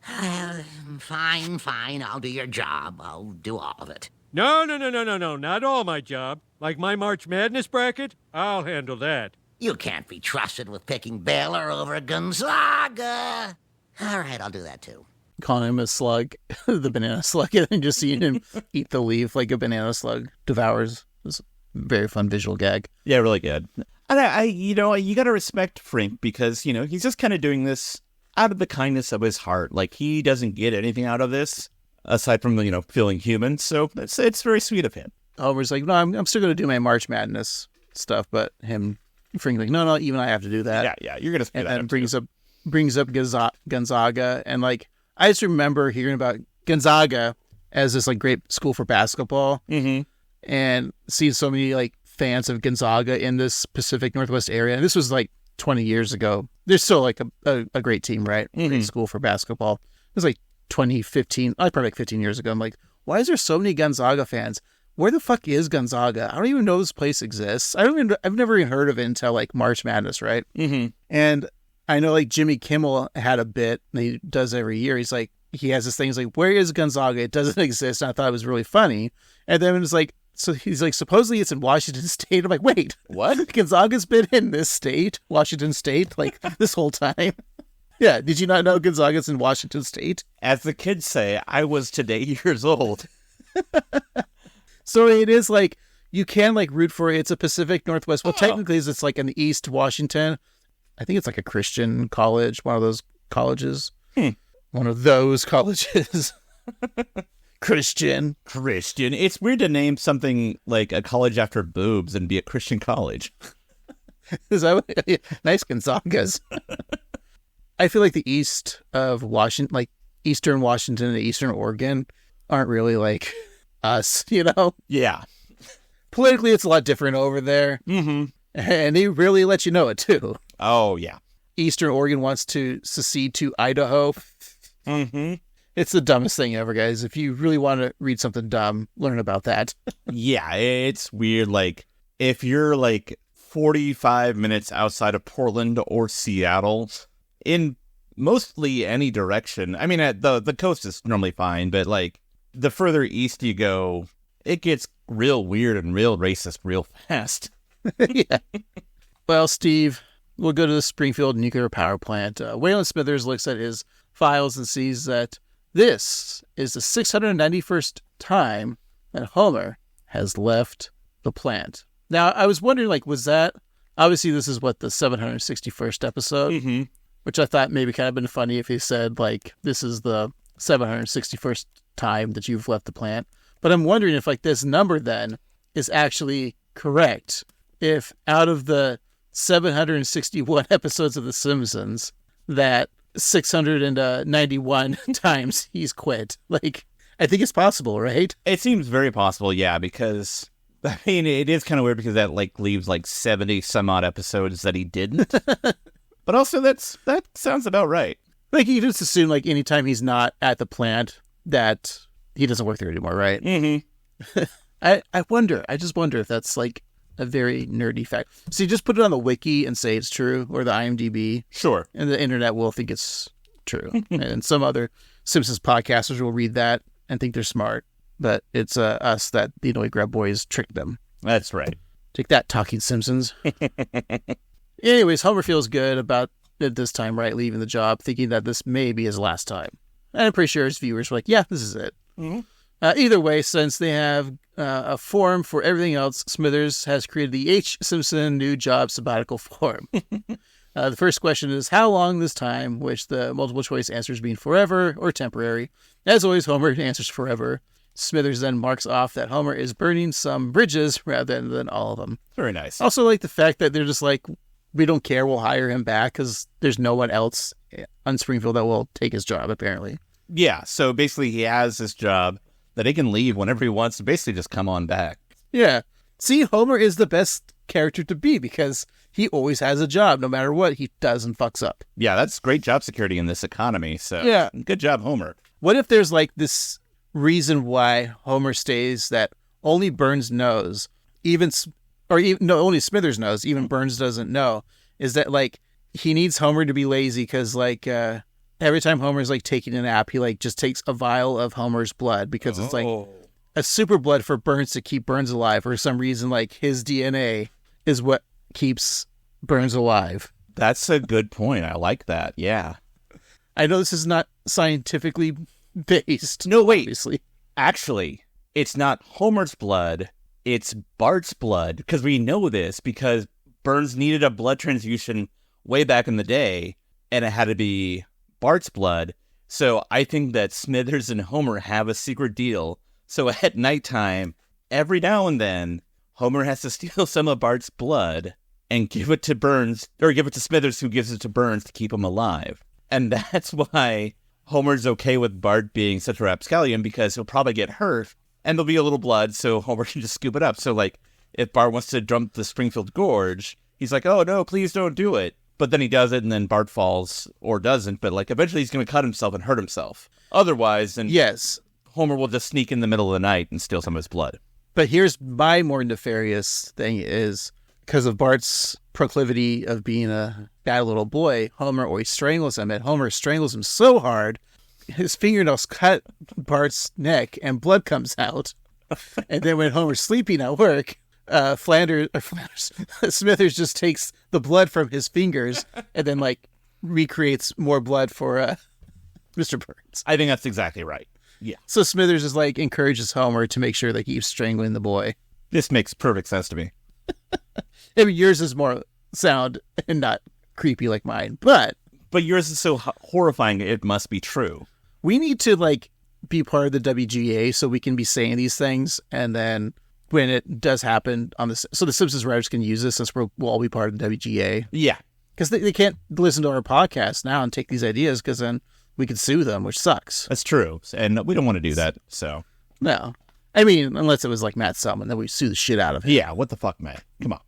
Speaker 6: Fine. I'll do your job. I'll do all of it.
Speaker 4: No. Not all my job. Like my March Madness bracket, I'll handle that.
Speaker 6: You can't be trusted with picking Baylor over Gonzaga. All right, I'll do that too.
Speaker 1: Calling him a slug, the banana slug, and then just seeing him eat the leaf like a banana slug devours. It was a very fun visual gag.
Speaker 3: Yeah, really good. And you got to respect Frink because, he's just kind of doing this out of the kindness of his heart. Like, he doesn't get anything out of this aside from, feeling human. So it's very sweet of him.
Speaker 1: Homer's like, no, I'm still going to do my March Madness stuff, but Frink like, no, even I have to do that.
Speaker 3: Yeah, you're going to
Speaker 1: and then brings up Gonzaga, and like I just remember hearing about Gonzaga as this like great school for basketball, and seeing so many like fans of Gonzaga in this Pacific Northwest area. And this was like 20 years ago. They're still like a great team, right? Great school for basketball. It was like 2015, probably like 15 years ago. I'm like, why is there so many Gonzaga fans? Where the fuck is Gonzaga? I don't even know this place exists. I've never even heard of it until like March Madness, right? And I know like Jimmy Kimmel had a bit that he does every year. He's like, he has this thing. He's like, where is Gonzaga? It doesn't exist. And I thought it was really funny. And then it's like, so he's like, supposedly it's in Washington State. I'm like, wait, what? Gonzaga's been in this state, Washington State, like this whole time? Yeah. Did you not know Gonzaga's in Washington State?
Speaker 3: As the kids say, I was today years old.
Speaker 1: So it is like, you can like root for it. It's a Pacific Northwest. Well, technically it's like in the East Washington. I think it's like a Christian college, one of those colleges. One of those colleges. Christian.
Speaker 3: It's weird to name something like a college after boobs and be a Christian college.
Speaker 1: Is that what, nice Gonzagas. I feel like the east of Washington, like Eastern Washington and Eastern Oregon, aren't really like us,
Speaker 3: Yeah.
Speaker 1: Politically, it's a lot different over there. And they really let you know it, too.
Speaker 3: Oh, yeah.
Speaker 1: Eastern Oregon wants to secede to Idaho. It's the dumbest thing ever, guys. If you really want to read something dumb, learn about that.
Speaker 3: Yeah, it's weird. Like, if you're like 45 minutes outside of Portland or Seattle, in mostly any direction, I mean, the coast is normally fine, but like the further east you go, it gets real weird and real racist real fast.
Speaker 1: Yeah. Well, Steve, we'll go to the Springfield nuclear power plant. Waylon Smithers looks at his files and sees that this is the 691st time that Homer has left the plant. Now, I was wondering, like, was that... Obviously, this is what, the 761st episode? Which I thought maybe kind of been funny if he said, like, this is the 761st time that you've left the plant. But I'm wondering if, like, this number, then, is actually correct. If out of the 761 episodes of The Simpsons, that 691 times he's quit. Like, I think it's possible, right?
Speaker 3: It seems very possible, yeah, because, I mean, it is kind of weird because that, like, leaves, like, 70 some odd episodes that he didn't. But also, that sounds about right.
Speaker 1: Like, you just assume, like, anytime he's not at the plant, that he doesn't work there anymore, right? I just wonder if that's, like, a very nerdy fact. So you just put it on the wiki and say it's true, or the IMDb.
Speaker 3: Sure.
Speaker 1: And the internet will think it's true. And some other Simpsons podcasters will read that and think they're smart. But it's us that the Annoyed Grub Boys tricked them.
Speaker 3: That's right.
Speaker 1: Take that, Talking Simpsons. Anyways, Homer feels good about it this time, right? Leaving the job, thinking that this may be his last time. And I'm pretty sure his viewers were like, yeah, this is it. Either way, since they have a form for everything else, Smithers has created the H. Simpson New Job Sabbatical form. The first question is, how long this time, which the multiple choice answers being forever or temporary. As always, Homer answers forever. Smithers then marks off that Homer is burning some bridges rather than all of them.
Speaker 3: Very nice.
Speaker 1: Also like the fact that they're just like, we don't care, we'll hire him back because there's no one else on Springfield that will take his job, apparently.
Speaker 3: Yeah, so basically he has this job that he can leave whenever he wants to basically just come on back.
Speaker 1: Yeah. See, Homer is the best character to be because he always has a job no matter what he does and fucks up.
Speaker 3: Yeah, that's great job security in this economy. So
Speaker 1: yeah,
Speaker 3: good job, Homer.
Speaker 1: What if there's like this reason why Homer stays that only Burns knows, only Smithers knows, even Burns doesn't know, is that like he needs Homer to be lazy because like every time Homer's like taking a nap, he like just takes a vial of Homer's blood because it's like a super blood for Burns to keep Burns alive. For some reason, like his DNA is what keeps Burns alive.
Speaker 3: That's a good point. I like that. Yeah.
Speaker 1: I know this is not scientifically based.
Speaker 3: No, wait.
Speaker 1: Obviously.
Speaker 3: Actually, it's not Homer's blood. It's Bart's blood. Because we know this because Burns needed a blood transfusion way back in the day, and it had to be Bart's blood. So I think that Smithers and Homer have a secret deal. So at nighttime, every now and then, Homer has to steal some of Bart's blood and give it to Burns, or give it to Smithers, who gives it to Burns to keep him alive. And that's why Homer's okay with Bart being such a rapscallion, because he'll probably get hurt, and there'll be a little blood, so Homer can just scoop it up. So, like, if Bart wants to jump the Springfield Gorge, he's like, oh, no, please don't do it. But then he does it, and then Bart falls, or doesn't, but, like, eventually he's going to cut himself and hurt himself. Otherwise, then
Speaker 1: yes,
Speaker 3: Homer will just sneak in the middle of the night and steal some of his blood.
Speaker 1: But here's my more nefarious thing is, because of Bart's proclivity of being a bad little boy, Homer always strangles him, and Homer strangles him so hard, his fingernails cut Bart's neck, and blood comes out. And then when Homer's sleeping at work, Smithers just takes the blood from his fingers and then, like, recreates more blood for Mr. Burns.
Speaker 3: I think that's exactly right. Yeah.
Speaker 1: So Smithers is like encourages Homer to make sure that he keeps strangling the boy.
Speaker 3: This makes perfect sense to me.
Speaker 1: I mean, yours is more sound and not creepy like mine, but
Speaker 3: yours is so horrifying it must be true.
Speaker 1: We need to like be part of the WGA so we can be saying these things, and then when it does happen so the Simpsons writers can use this since we'll all be part of the WGA.
Speaker 3: Yeah,
Speaker 1: because they can't listen to our podcast now and take these ideas because then we could sue them, which sucks.
Speaker 3: That's true. And we don't want to do that, so.
Speaker 1: No. I mean, unless it was like Matt Selman, then we sue the shit out of him.
Speaker 3: Yeah, what the fuck, Matt? Come on.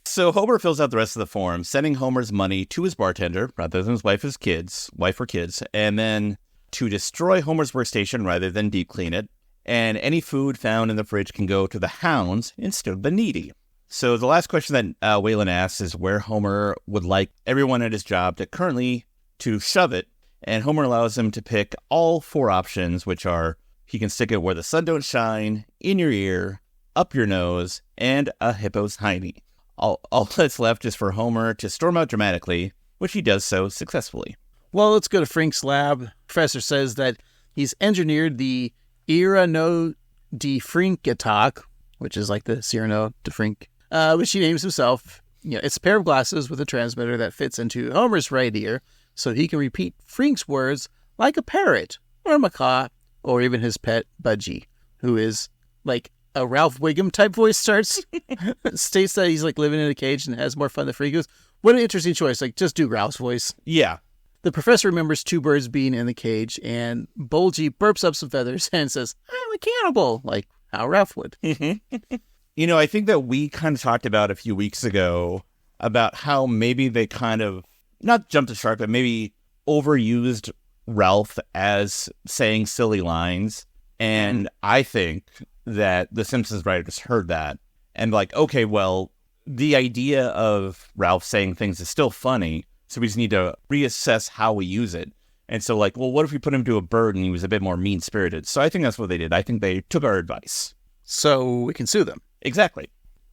Speaker 3: So Homer fills out the rest of the form, sending Homer's money to his bartender rather than his wife or kids, and then to destroy Homer's workstation rather than deep clean it. And any food found in the fridge can go to the hounds instead of the needy. So the last question that Waylon asks is where Homer would like everyone at his job to shove it, and Homer allows him to pick all 4 options, which are he can stick it where the sun don't shine, in your ear, up your nose, and a hippo's hiney. All that's left is for Homer to storm out dramatically, which he does so successfully.
Speaker 1: Well, let's go to Frink's lab. Professor says that he's engineered the Irano de Frink attack, which is like the Cyrano de Frink, which he names himself. It's a pair of glasses with a transmitter that fits into Homer's right ear, so he can repeat Frink's words like a parrot, or a macaw, or even his pet, Budgie, who is like a Ralph Wiggum type voice states that he's like living in a cage and has more fun than Frink. He goes, what an interesting choice. Like, just do Ralph's voice.
Speaker 3: Yeah.
Speaker 1: The professor remembers 2 birds being in the cage, and Bulgy burps up some feathers and says, I'm a cannibal, like how Ralph would.
Speaker 3: I think that we kind of talked about a few weeks ago about how maybe they kind of, not jumped the shark, but maybe overused Ralph as saying silly lines. And I think that the Simpsons writers heard that and like, okay, well, the idea of Ralph saying things is still funny, so we just need to reassess how we use it. And so like, well, what if we put him to a bird and he was a bit more mean-spirited? So I think that's what they did. I think they took our advice.
Speaker 1: So we can sue them.
Speaker 3: Exactly.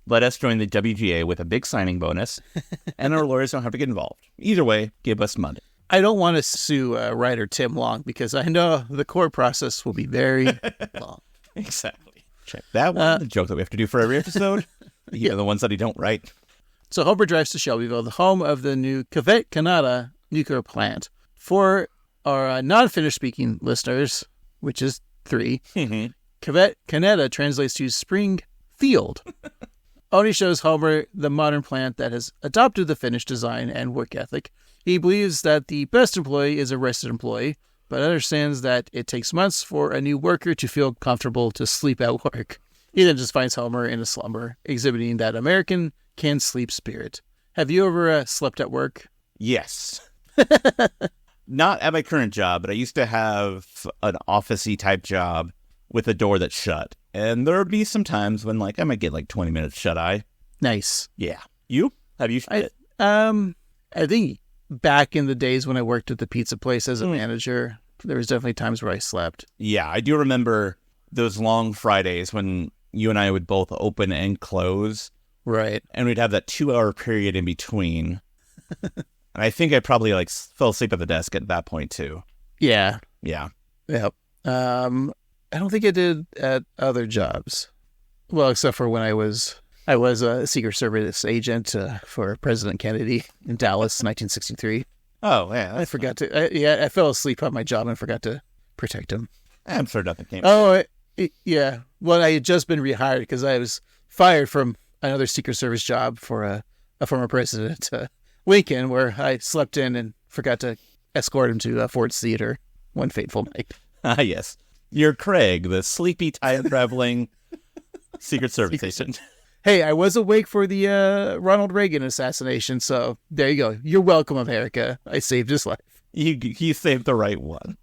Speaker 3: Let us join the WGA with a big signing bonus, and our lawyers don't have to get involved. Either way, give us money.
Speaker 1: I don't want to sue writer Tim Long because I know the court process will be very long.
Speaker 3: Exactly. Check that one. The joke that we have to do for every episode. The ones that he don't write.
Speaker 1: So Homer drives to Shelbyville, the home of the new Cavett Canada nuclear plant. For our non-Finnish speaking listeners, which is 3, Cavett Canada translates to spring field. Oni shows Homer the modern plant that has adopted the Finnish design and work ethic. He believes that the best employee is a rested employee, but understands that it takes months for a new worker to feel comfortable to sleep at work. He then just finds Homer in a slumber, exhibiting that American can sleep spirit. Have you ever slept at work?
Speaker 3: Yes. Not at my current job, but I used to have an office-y type job with a door that's shut. And there would be some times when I might get 20 minutes shut-eye.
Speaker 1: Nice.
Speaker 3: Yeah. You? Have you shut it?
Speaker 1: I think back in the days when I worked at the pizza place as a manager, there was definitely times where I slept.
Speaker 3: Yeah, I do remember those long Fridays when you and I would both open and close.
Speaker 1: Right.
Speaker 3: And we'd have that 2-hour period in between. And I think I probably fell asleep at the desk at that point too.
Speaker 1: Yeah.
Speaker 3: Yeah.
Speaker 1: Yep. I don't think I did at other jobs. Well, except for when I was a Secret Service agent for President Kennedy in Dallas, 1963.
Speaker 3: Oh, yeah.
Speaker 1: I forgot to. I fell asleep on my job and forgot to protect him.
Speaker 3: I'm sure nothing came.
Speaker 1: Oh, yeah. Well, I had just been rehired because I was fired from another Secret Service job for a former president, Lincoln, where I slept in and forgot to escort him to Ford's Theater one fateful night.
Speaker 3: Ah, yes. You're Craig, the sleepy, time-traveling Secret Service agent.
Speaker 1: Hey, I was awake for the Ronald Reagan assassination, so there you go. You're welcome, America. I saved his life.
Speaker 3: You saved the right one.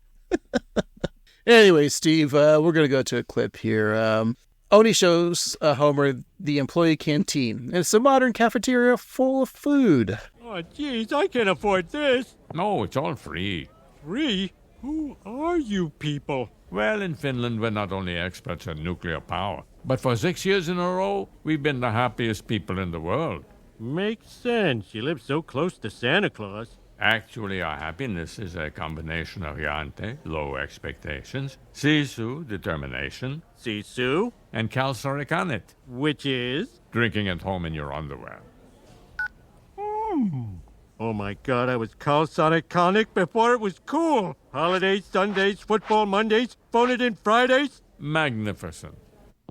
Speaker 1: Anyway, Steve, we're going to go to a clip here. Oni shows Homer the employee canteen. It's a modern cafeteria full of food.
Speaker 4: Oh, geez, I can't afford this.
Speaker 8: No, it's all free.
Speaker 4: Free? Who are you people?
Speaker 8: Well, in Finland, we're not only experts at nuclear power, but for 6 years in a row, we've been the happiest people in the world.
Speaker 4: Makes sense. You live so close to Santa Claus.
Speaker 8: Actually, our happiness is a combination of Jante, low expectations, Sisu, determination,
Speaker 4: Sisu?
Speaker 8: and calcericanate,
Speaker 4: Which is?
Speaker 8: drinking at home in your underwear.
Speaker 4: Oh my God, I was calconic before it was cool. Holidays, Sundays, football Mondays, phone it in Fridays.
Speaker 8: Magnificent.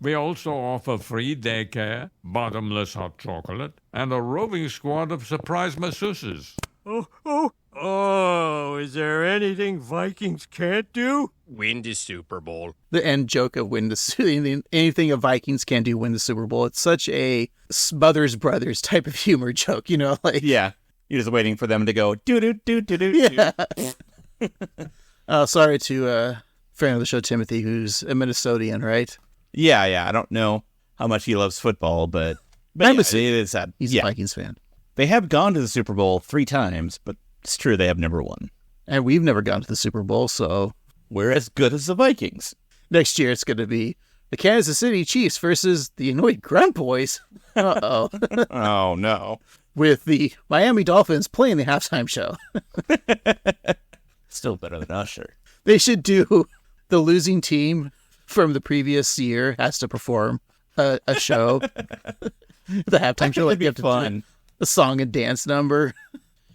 Speaker 8: We also offer free daycare, bottomless hot chocolate, and a roving squad of surprise masseuses.
Speaker 4: Oh, is there anything Vikings can't do?
Speaker 9: Win the Super Bowl.
Speaker 1: The end joke of anything a Vikings can do win the Super Bowl. It's such a Smothers Brothers type of humor joke,
Speaker 3: Yeah. You're just waiting for them to go, do-do-do-do-do.
Speaker 1: Yeah. Sorry to friend of the show, Timothy, who's a Minnesotan, right?
Speaker 3: Yeah. I don't know how much he loves football, but
Speaker 1: I'm
Speaker 3: yeah,
Speaker 1: assuming
Speaker 3: it is sad.
Speaker 1: He's a Vikings fan.
Speaker 3: They have gone to the Super Bowl 3 times, but it's true they have never won.
Speaker 1: And we've never gone to the Super Bowl, so
Speaker 3: We're as good as the Vikings.
Speaker 1: next year it's going to be the Kansas City Chiefs versus the Illinois Grunt Boys. Uh-oh.
Speaker 3: Oh, no.
Speaker 1: With the Miami Dolphins playing the halftime show.
Speaker 3: Still better than Usher.
Speaker 1: They should do the losing team from the previous year has to perform a show. The halftime show,
Speaker 3: That'd
Speaker 1: you have
Speaker 3: be
Speaker 1: to
Speaker 3: fun.
Speaker 1: do a song and dance number.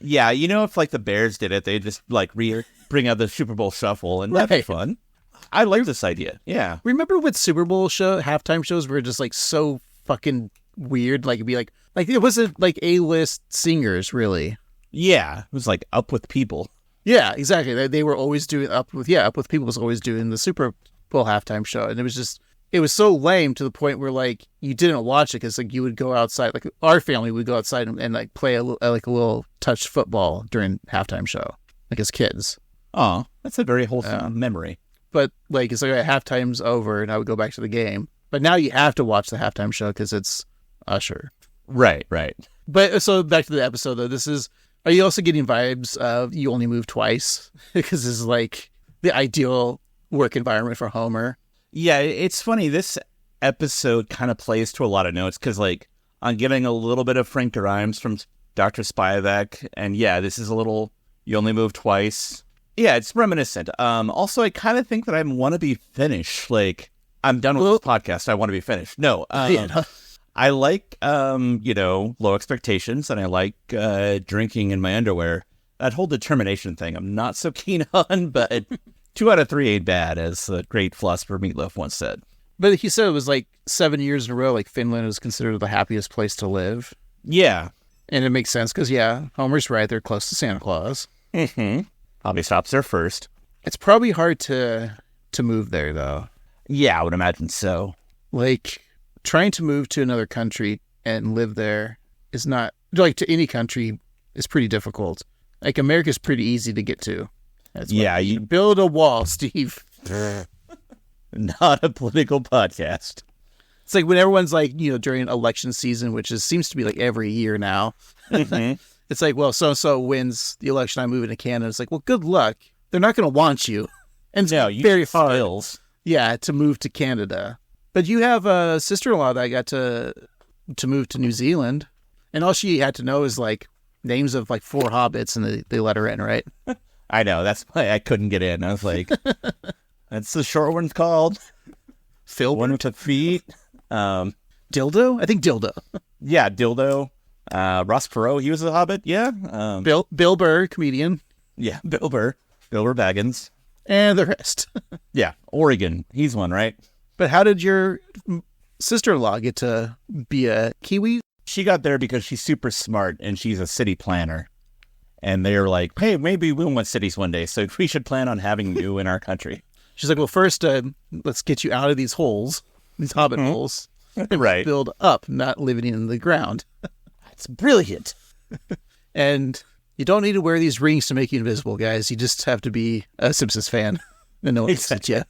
Speaker 3: Yeah, if the Bears did it, they'd just bring out the Super Bowl shuffle, and that'd be
Speaker 1: Right.
Speaker 3: fun. I like this idea. Yeah.
Speaker 1: Remember what Super Bowl halftime shows were just so fucking weird? It'd be like it wasn't A-list singers really.
Speaker 3: Yeah. It was Up With People.
Speaker 1: Yeah, exactly. They were always doing Up With People was always doing the Super Bowl halftime show, and it was so lame to the point where you didn't watch it because you would go outside. Our family would go outside and play a little touch football during halftime show, as kids.
Speaker 3: Oh, that's a very wholesome memory.
Speaker 1: But it's halftime's over, and I would go back to the game. But now you have to watch the halftime show because it's Usher.
Speaker 3: Right.
Speaker 1: But so back to the episode though. Are you also getting vibes of You Only Move Twice? Because this is the ideal work environment for Homer.
Speaker 3: Yeah, it's funny. This episode kind of plays to a lot of notes because, I'm getting a little bit of Frank Grimes from Dr. Spivak, and yeah, this is a little You Only Move Twice. Yeah, it's reminiscent. Also, I kind of think that I want to be finished. I'm done with this podcast. I want to be finished. No, I like, low expectations, and I like drinking in my underwear. That whole determination thing I'm not so keen on, but 2 out of 3 ain't bad, as the great philosopher Meatloaf once said.
Speaker 1: But he said it was like 7 years in a row, like Finland was considered the happiest place to live.
Speaker 3: Yeah.
Speaker 1: And it makes sense because, Homer's right. They're close to Santa Claus.
Speaker 3: Mm-hmm. Probably stops there first.
Speaker 1: It's probably hard to move there, though.
Speaker 3: Yeah, I would imagine so.
Speaker 1: Like, trying to move to another country and live there is not, like, to any country, is pretty difficult. Like, America's pretty easy to get to. You build a wall, Steve.
Speaker 3: Not a political podcast.
Speaker 1: It's like when everyone's like, during election season, which seems to be like every year now. Mm-hmm. It's like, well, so-and-so wins the election, I'm moving to Canada. It's like, well, good luck. They're not going to want you. And it's very hard. To move to Canada. But you have a sister-in-law that got to move to New Zealand. And all she had to know is like names of like 4 hobbits, and they let her in, right?
Speaker 3: I know. That's why I couldn't get in. I was like, that's the short one's called.
Speaker 1: Phil.
Speaker 3: One with the feet.
Speaker 1: Dildo? I think Dildo.
Speaker 3: Yeah, Dildo. Ross Perot, he was a hobbit. Yeah.
Speaker 1: Bill Burr, comedian.
Speaker 3: Yeah, Bill Burr. Bill Burr Baggins.
Speaker 1: And the rest.
Speaker 3: Yeah, Oregon. He's one, right?
Speaker 1: But how did your sister-in-law get to be a Kiwi?
Speaker 3: She got there because she's super smart and she's a city planner. And they were like, hey, maybe we'll want cities one day, so we should plan on having you in our country.
Speaker 1: She's like, well, first, let's get you out of these holes, these hobbit holes.
Speaker 3: Right.
Speaker 1: Build up, not living in the ground.
Speaker 3: That's brilliant.
Speaker 1: And you don't need to wear these rings to make you invisible, guys. You just have to be a Simpsons fan and no one looks at you.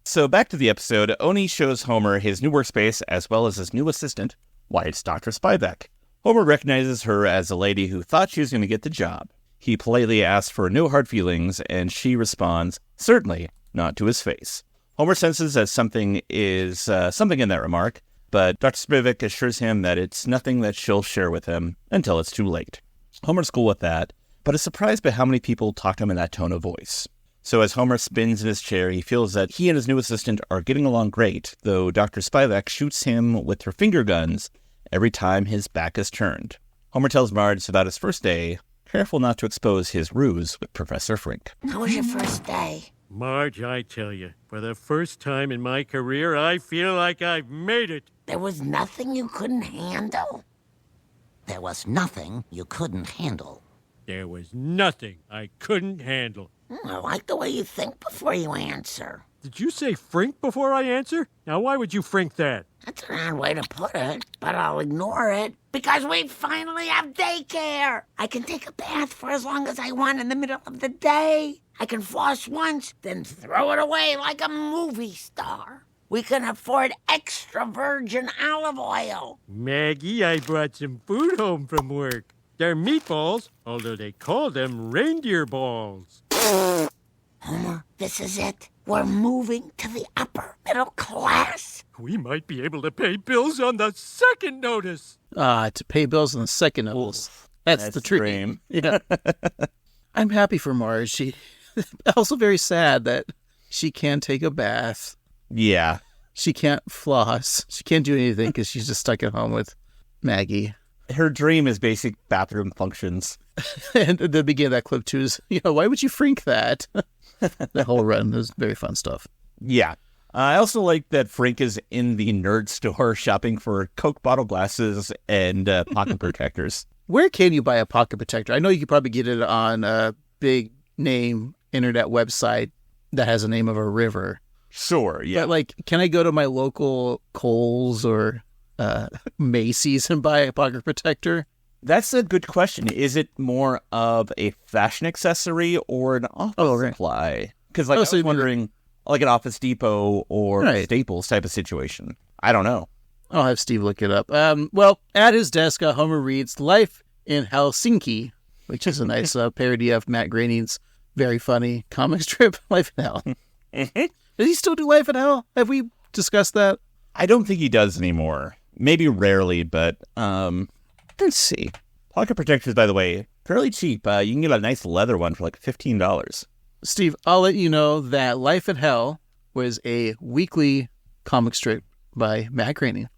Speaker 3: So back to the episode, Oni shows Homer his new workspace as well as his new assistant. Why, it's Dr. Spivak. Homer recognizes her as a lady who thought she was going to get the job. He politely asks for no hard feelings, and she responds, certainly, not to his face. Homer senses that something in that remark, but Dr. Spivak assures him that it's nothing that she'll share with him until it's too late. Homer's cool with that, but is surprised by how many people talk to him in that tone of voice. So as Homer spins in his chair, he feels that he and his new assistant are getting along great, though Dr. Spivak shoots him with her finger guns every time his back is turned. Homer tells Marge about his first day, careful not to expose his ruse with Professor Frink.
Speaker 6: How was your first day?
Speaker 4: Marge, I tell you, for the first time in my career, I feel like I've made it.
Speaker 6: There was nothing you couldn't handle? There was nothing you couldn't handle.
Speaker 4: There was nothing I couldn't handle.
Speaker 6: I like the way you think before you answer.
Speaker 4: Did you say Frink before I answer? Now, why would you Frink that?
Speaker 6: That's an odd way to put it, but I'll ignore it. Because we finally have daycare! I can take a bath for as long as I want in the middle of the day. I can floss once, then throw it away like a movie star. We can afford extra virgin olive oil.
Speaker 4: Maggie, I brought some food home from work. They're meatballs, although they call them reindeer balls.
Speaker 6: Homer, this is it. We're moving to the upper middle class.
Speaker 4: We might be able to pay bills on the second notice.
Speaker 1: To pay bills on the second notice. That's the dream. Yeah. I'm happy for Marge. She also very sad that she can't take a bath.
Speaker 3: Yeah.
Speaker 1: She can't floss. She can't do anything because she's just stuck at home with Maggie.
Speaker 3: Her dream is basic bathroom functions.
Speaker 1: And at the beginning of that clip, too, is, why would you Frink that? That whole run was very fun stuff.
Speaker 3: Yeah. I also like that Frink is in the nerd store shopping for Coke bottle glasses and pocket protectors.
Speaker 1: Where can you buy a pocket protector? I know you could probably get it on a big name internet website that has the name of a river.
Speaker 3: Sure, yeah.
Speaker 1: But, can I go to my local Kohl's or Macy's and buy a pocket protector?
Speaker 3: That's a good question. Is it more of a fashion accessory or an office supply? Because, I was wondering, like an Office Depot or Staples type of situation. I don't know.
Speaker 1: I'll have Steve look it up. Well, at his desk, Homer reads Life in Helsinki, which is a nice parody of Matt Groening's very funny comic strip, Life in Hell. Does he still do Life in Hell? Have we discussed that?
Speaker 3: I don't think he does anymore. Maybe rarely, but let's see. Pocket protectors, by the way, fairly cheap. You can get a nice leather one for $15.
Speaker 1: Steve, I'll let you know that Life in Hell was a weekly comic strip by Matt Groening.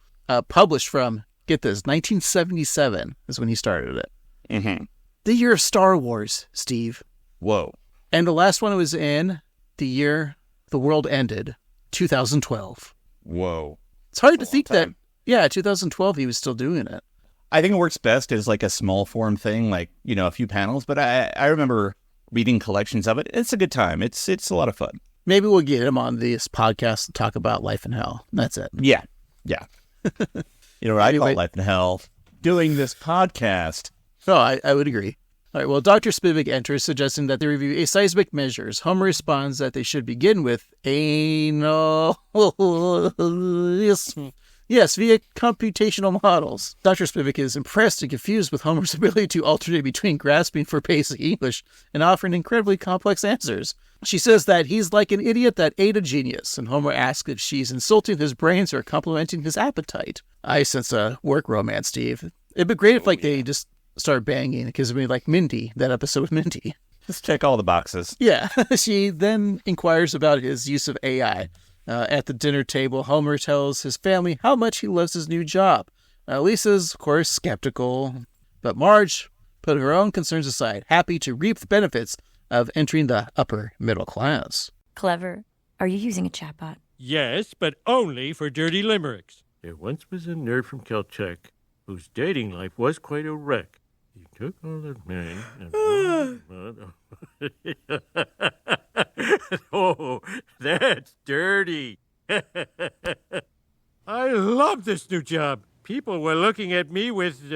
Speaker 1: published from, get this, 1977 is when he started it.
Speaker 3: Mm-hmm.
Speaker 1: The year of Star Wars, Steve.
Speaker 3: Whoa.
Speaker 1: And the last one was in the year the world ended, 2012.
Speaker 3: Whoa.
Speaker 1: It's hard to think
Speaker 3: time.
Speaker 1: that, 2012, he was still doing it.
Speaker 3: I think it works best as like a small form thing, like, a few panels. But I remember reading collections of it. It's a good time. It's a lot of fun.
Speaker 1: Maybe we'll get him on this podcast to talk about Life in Hell. That's it.
Speaker 3: Yeah. Yeah. What I call
Speaker 1: Anyway.
Speaker 3: Life in Hell? Doing this podcast.
Speaker 1: No, I would agree. All right, well, Dr. Spivak enters, suggesting that they review aseismic measures. Homer responds that they should begin with anal. Yes, via computational models. Dr. Spivak is impressed and confused with Homer's ability to alternate between grasping for basic English and offering incredibly complex answers. She says that he's like an idiot that ate a genius, and Homer asks if she's insulting his brains or complimenting his appetite. I sense a work romance, Steve. It'd be great if they just start banging, because it'd be like Mindy, that episode with Mindy.
Speaker 3: Just check all the boxes.
Speaker 1: Yeah. She then inquires about his use of AI. At the dinner table, Homer tells his family how much he loves his new job. Lisa's, of course, skeptical, but Marge put her own concerns aside, happy to reap the benefits of entering the upper middle class.
Speaker 7: Clever. Are you using a chatbot?
Speaker 4: Yes, but only for dirty limericks. There once was a nerd from Caltech whose dating life was quite a wreck. He took all the men and... Oh, that's dirty. I love this new job. People were looking at me with,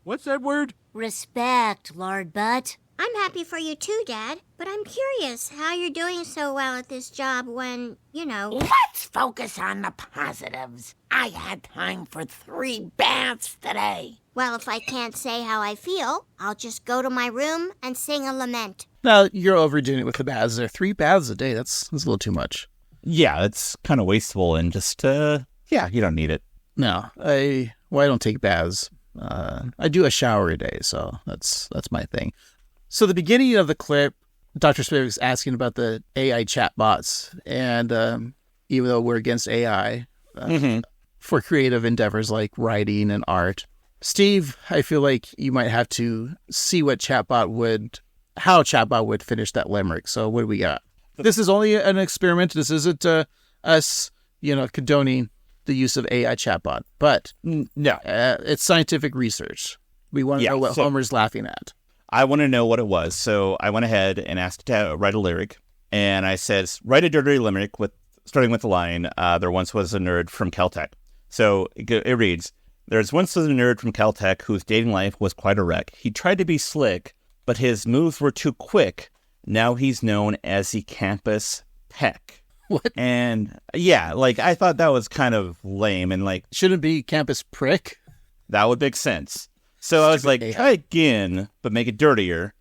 Speaker 4: what's that word?
Speaker 2: Respect, Lord Butt. I'm happy for you too, Dad, but I'm curious how you're doing so well at this job when,
Speaker 6: Let's focus on the positives. I had time for 3 baths today.
Speaker 2: Well, if I can't say how I feel, I'll just go to my room and sing a lament.
Speaker 1: Now, you're overdoing it with the baths there. 3 baths a day, that's a little too much.
Speaker 3: Yeah, it's kind of wasteful and just, you don't need it.
Speaker 1: No, I don't take baths. I do a shower a day, so that's my thing. So the beginning of the clip, Dr. Spivak is asking about the AI chatbots, and even though we're against AI for creative endeavors like writing and art, Steve, I feel like you might have to see how chatbot would finish that limerick. So what do we got? This is only an experiment. This isn't us, condoning the use of AI chatbot, but
Speaker 3: No.
Speaker 1: it's scientific research. We want to know what Homer's laughing at.
Speaker 3: I want to know what it was. So I went ahead and asked it to write a lyric. And I said, write a dirty limerick starting with the line, there once was a nerd from Caltech. So it reads, there's once was a nerd from Caltech whose dating life was quite a wreck. He tried to be slick, but his moves were too quick. Now he's known as the campus peck.
Speaker 1: What?
Speaker 3: And I thought that was kind of lame and
Speaker 1: Shouldn't be campus prick.
Speaker 3: that would make sense. So I was like, try again, but make it dirtier.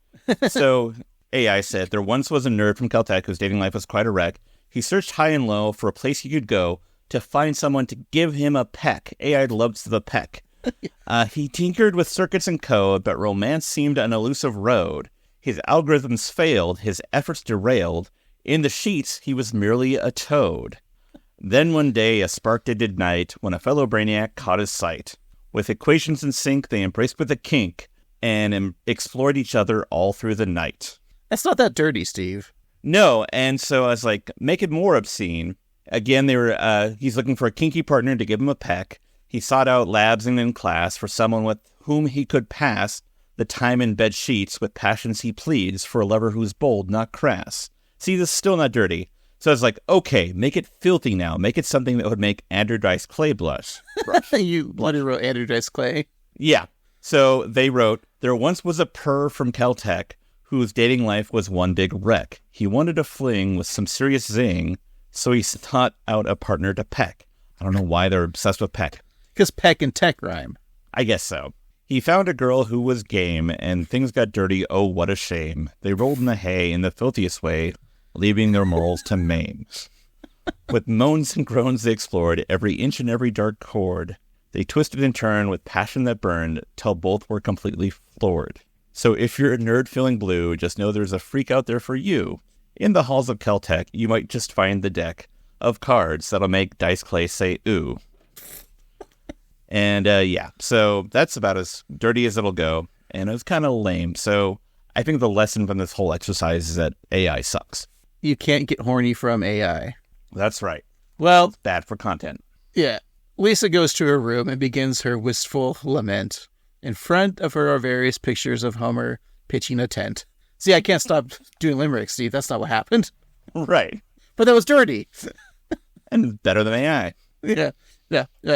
Speaker 3: So AI said, there once was a nerd from Caltech whose dating life was quite a wreck. He searched high and low for a place he could go to find someone to give him a peck. AI loves the peck. He tinkered with circuits and code, but romance seemed an elusive road. His algorithms failed, his efforts derailed. In the sheets, he was merely a toad. Then one day, a spark did ignite when a fellow brainiac caught his sight. With equations in sync, they embraced with a kink and explored each other all through the night.
Speaker 1: That's not that dirty, Steve.
Speaker 3: No, and so I was like, make it more obscene. Again, he's looking for a kinky partner to give him a peck. He sought out labs and in class for someone with whom he could pass the time in bed sheets with passions he pleads for a lover who's bold, not crass. See, this is still not dirty. So I was like, okay, make it filthy now. Make it something that would make Andrew Dice Clay blush.
Speaker 1: You bloody wrote Andrew Dice Clay.
Speaker 3: Yeah. So they wrote, there once was a purr from Caltech whose dating life was one big wreck. He wanted a fling with some serious zing, so he sought out a partner to peck. I don't know why they're obsessed with peck.
Speaker 1: Because peck and tech rhyme.
Speaker 3: I guess so. He found a girl who was game, and things got dirty. Oh, what a shame. They rolled in the hay in the filthiest way, leaving their morals to maim. With moans and groans they explored every inch and every dark chord. They twisted and turned with passion that burned till both were completely floored. So if you're a nerd feeling blue, just know there's a freak out there for you. In the halls of Caltech, you might just find the deck of cards that'll make Dice Clay say ooh. And so that's about as dirty as it'll go. And it was kind of lame. So I think the lesson from this whole exercise is that AI sucks.
Speaker 1: You can't get horny from AI.
Speaker 3: That's right.
Speaker 1: Well,
Speaker 3: It's bad for content.
Speaker 1: yeah. Lisa goes to her room and begins her wistful lament. In front of her are various pictures of Homer pitching a tent. See, I can't stop doing limericks, Steve. That's not what happened.
Speaker 3: Right.
Speaker 1: But that was dirty.
Speaker 3: And better than AI.
Speaker 1: Yeah.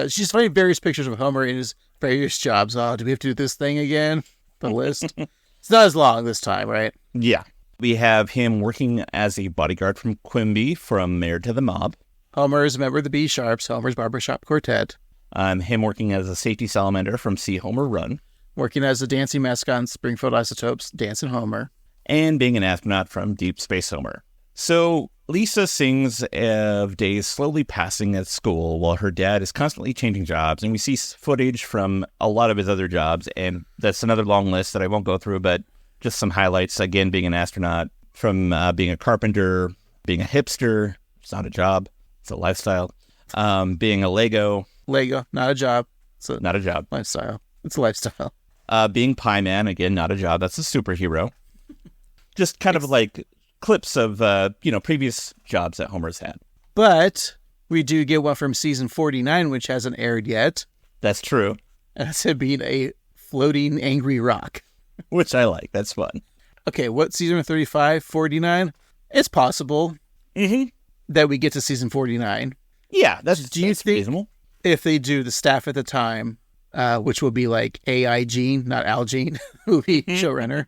Speaker 1: She's finding various pictures of Homer in his various jobs. Oh, do we have to do this thing again? The list? It's not as long this time, right?
Speaker 3: Yeah. We have him working as a bodyguard from Quimby from Married to the Mob.
Speaker 1: Homer is a member of the B Sharps, Homer's Barbershop Quartet.
Speaker 3: Him working as a safety salamander from See Homer Run.
Speaker 1: Working as a dancing mascot in Springfield Isotopes, Dancing Homer.
Speaker 3: And being an astronaut from Deep Space Homer. So Lisa sings of days slowly passing at school while her dad is constantly changing jobs. And we see footage from a lot of his other jobs. And that's another long list that I won't go through, but just some highlights. Again, being an astronaut, from being a carpenter, being a hipster. It's not a job. It's a lifestyle. Being a Lego,
Speaker 1: not a job. It's a
Speaker 3: not a job.
Speaker 1: lifestyle. It's a lifestyle.
Speaker 3: Being Pie Man, again, not a job. That's a superhero. Just kind of like clips of, previous jobs that Homer's had.
Speaker 1: But we do get one from season 49, which hasn't aired yet.
Speaker 3: That's true.
Speaker 1: And that's it being a floating angry rock.
Speaker 3: Which I like. That's fun.
Speaker 1: Okay, what, season 35, 49? It's possible that we get to season 49.
Speaker 3: Yeah, that's
Speaker 1: think
Speaker 3: reasonable.
Speaker 1: If they do the staff at the time, which will be like AI Gene, not Al Gene, who will be showrunner.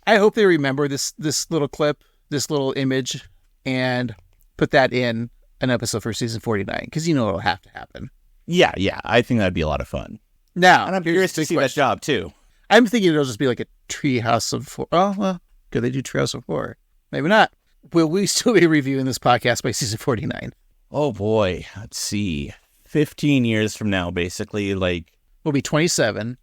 Speaker 1: I hope they remember this little clip, this little image, and put that in an episode for season 49, because it'll have to happen.
Speaker 3: Yeah, I think that'd be a lot of fun.
Speaker 1: Now,
Speaker 3: and I'm curious to see that job, too.
Speaker 1: I'm thinking it'll just be like a Treehouse of Horror. Oh, well, could they do Treehouse of Horror? Maybe not. Will we still be reviewing this podcast by season 49?
Speaker 3: Oh, boy. Let's see. 15 years from now, basically,
Speaker 1: We'll be 27.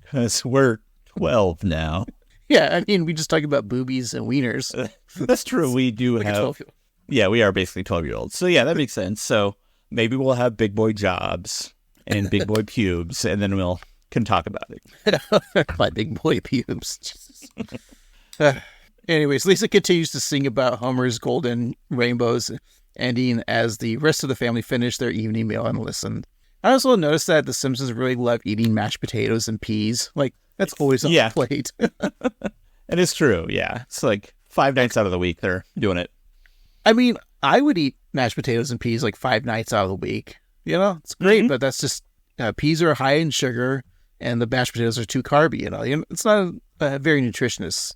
Speaker 3: Because we're 12 now.
Speaker 1: Yeah, I mean, we just talking about boobies and wieners.
Speaker 3: That's true. We do
Speaker 1: like
Speaker 3: have... Yeah, we are basically 12-year-olds. So, yeah, that makes sense. So, maybe we'll have big boy jobs and big boy pubes, and then we'll can talk about it.
Speaker 1: My big boy pubes. Anyways, Lisa continues to sing about Homer's golden rainbows, ending as the rest of the family finish their evening meal and listen. I also noticed that the Simpsons really love eating mashed potatoes and peas. That's always on the plate.
Speaker 3: It is true, yeah. It's 5 nights out of the week they're doing it.
Speaker 1: I mean, I would eat mashed potatoes and peas 5 nights out of the week. It's great, but that's just, peas are high in sugar, and the mashed potatoes are too carby. It's not a very nutritious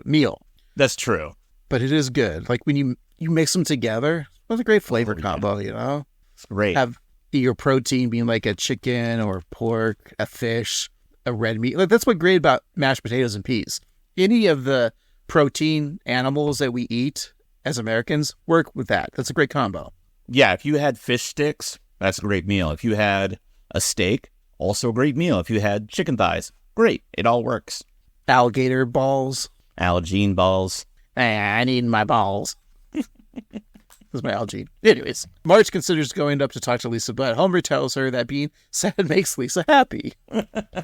Speaker 1: meal.
Speaker 3: That's true.
Speaker 1: But it is good. When you mix them together, it's a great flavor combo,
Speaker 3: It's great.
Speaker 1: Have your protein being a chicken or pork, a fish, a red meat. That's what's great about mashed potatoes and peas. Any of the protein animals that we eat as Americans work with that. That's a great combo.
Speaker 3: Yeah, if you had fish sticks, that's a great meal. If you had a steak, also a great meal. If you had chicken thighs, great. It all works.
Speaker 1: Alligator balls.
Speaker 3: Algene balls.
Speaker 1: I need my balls. That's my Algene. Anyways, Marge considers going up to talk to Lisa, but Homer tells her that being sad makes Lisa happy.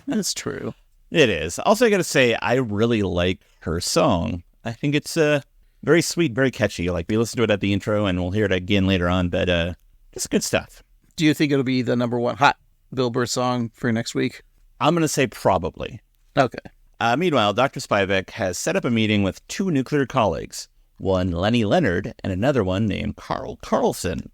Speaker 1: That's true.
Speaker 3: It is. Also, I got to say, I really like her song. I think it's very sweet, very catchy. We listened to it at the intro, and we'll hear it again later on, but it's good stuff.
Speaker 1: Do you think it'll be the number one hot Billboard song for next week?
Speaker 3: I'm going to say probably.
Speaker 1: Okay.
Speaker 3: Meanwhile, Dr. Spivak has set up a meeting with 2 nuclear colleagues, one Lenny Leonard and another one named Carl Carlson.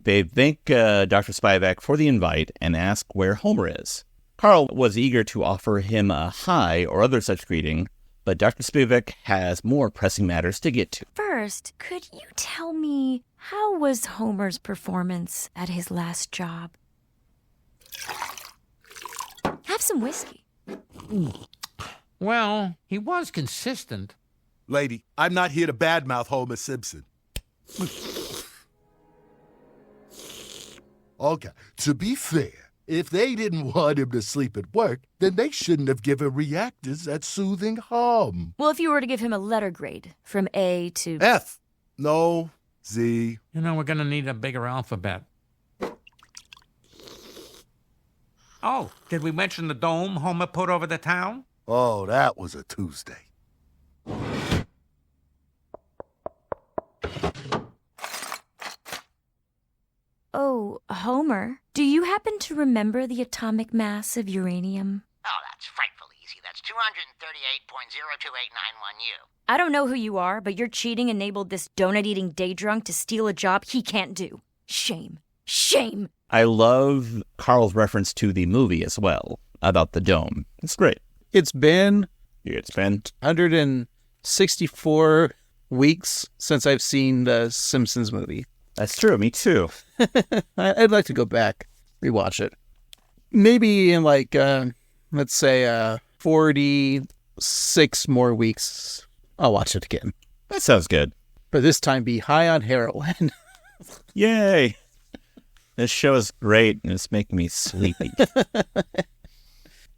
Speaker 3: They thank Dr. Spivak for the invite and ask where Homer is. Carl was eager to offer him a hi or other such greeting, but Dr. Spivak has more pressing matters to get to.
Speaker 9: First, could you tell me, how was Homer's performance at his last job? Have some whiskey.
Speaker 10: Well, he was consistent.
Speaker 11: Lady, I'm not here to badmouth Homer Simpson. Okay, to be fair, if they didn't want him to sleep at work, then they shouldn't have given reactors that soothing hum.
Speaker 9: Well, if you were to give him a letter grade, from A to...
Speaker 11: F. No. Z.
Speaker 10: We're going to need a bigger alphabet. Oh, did we mention the dome Homer put over the town?
Speaker 11: Oh, that was a Tuesday.
Speaker 9: Oh, Homer, do you happen to remember the atomic mass of uranium?
Speaker 6: Oh, that's frightfully easy. That's 238.02891U.
Speaker 9: I don't know who you are, but your cheating enabled this donut-eating day drunk to steal a job he can't do. Shame. Shame.
Speaker 3: I love Carl's reference to the movie as well about the dome. It's great.
Speaker 1: It's been
Speaker 3: 164
Speaker 1: weeks since I've seen the Simpsons movie.
Speaker 3: That's true. Me too.
Speaker 1: I'd like to go back, rewatch it. Maybe in like, let's say 46 more weeks, I'll watch it again.
Speaker 3: That sounds good.
Speaker 1: But this time be high on heroin.
Speaker 3: Yay. This show is great, and it's making me sleepy.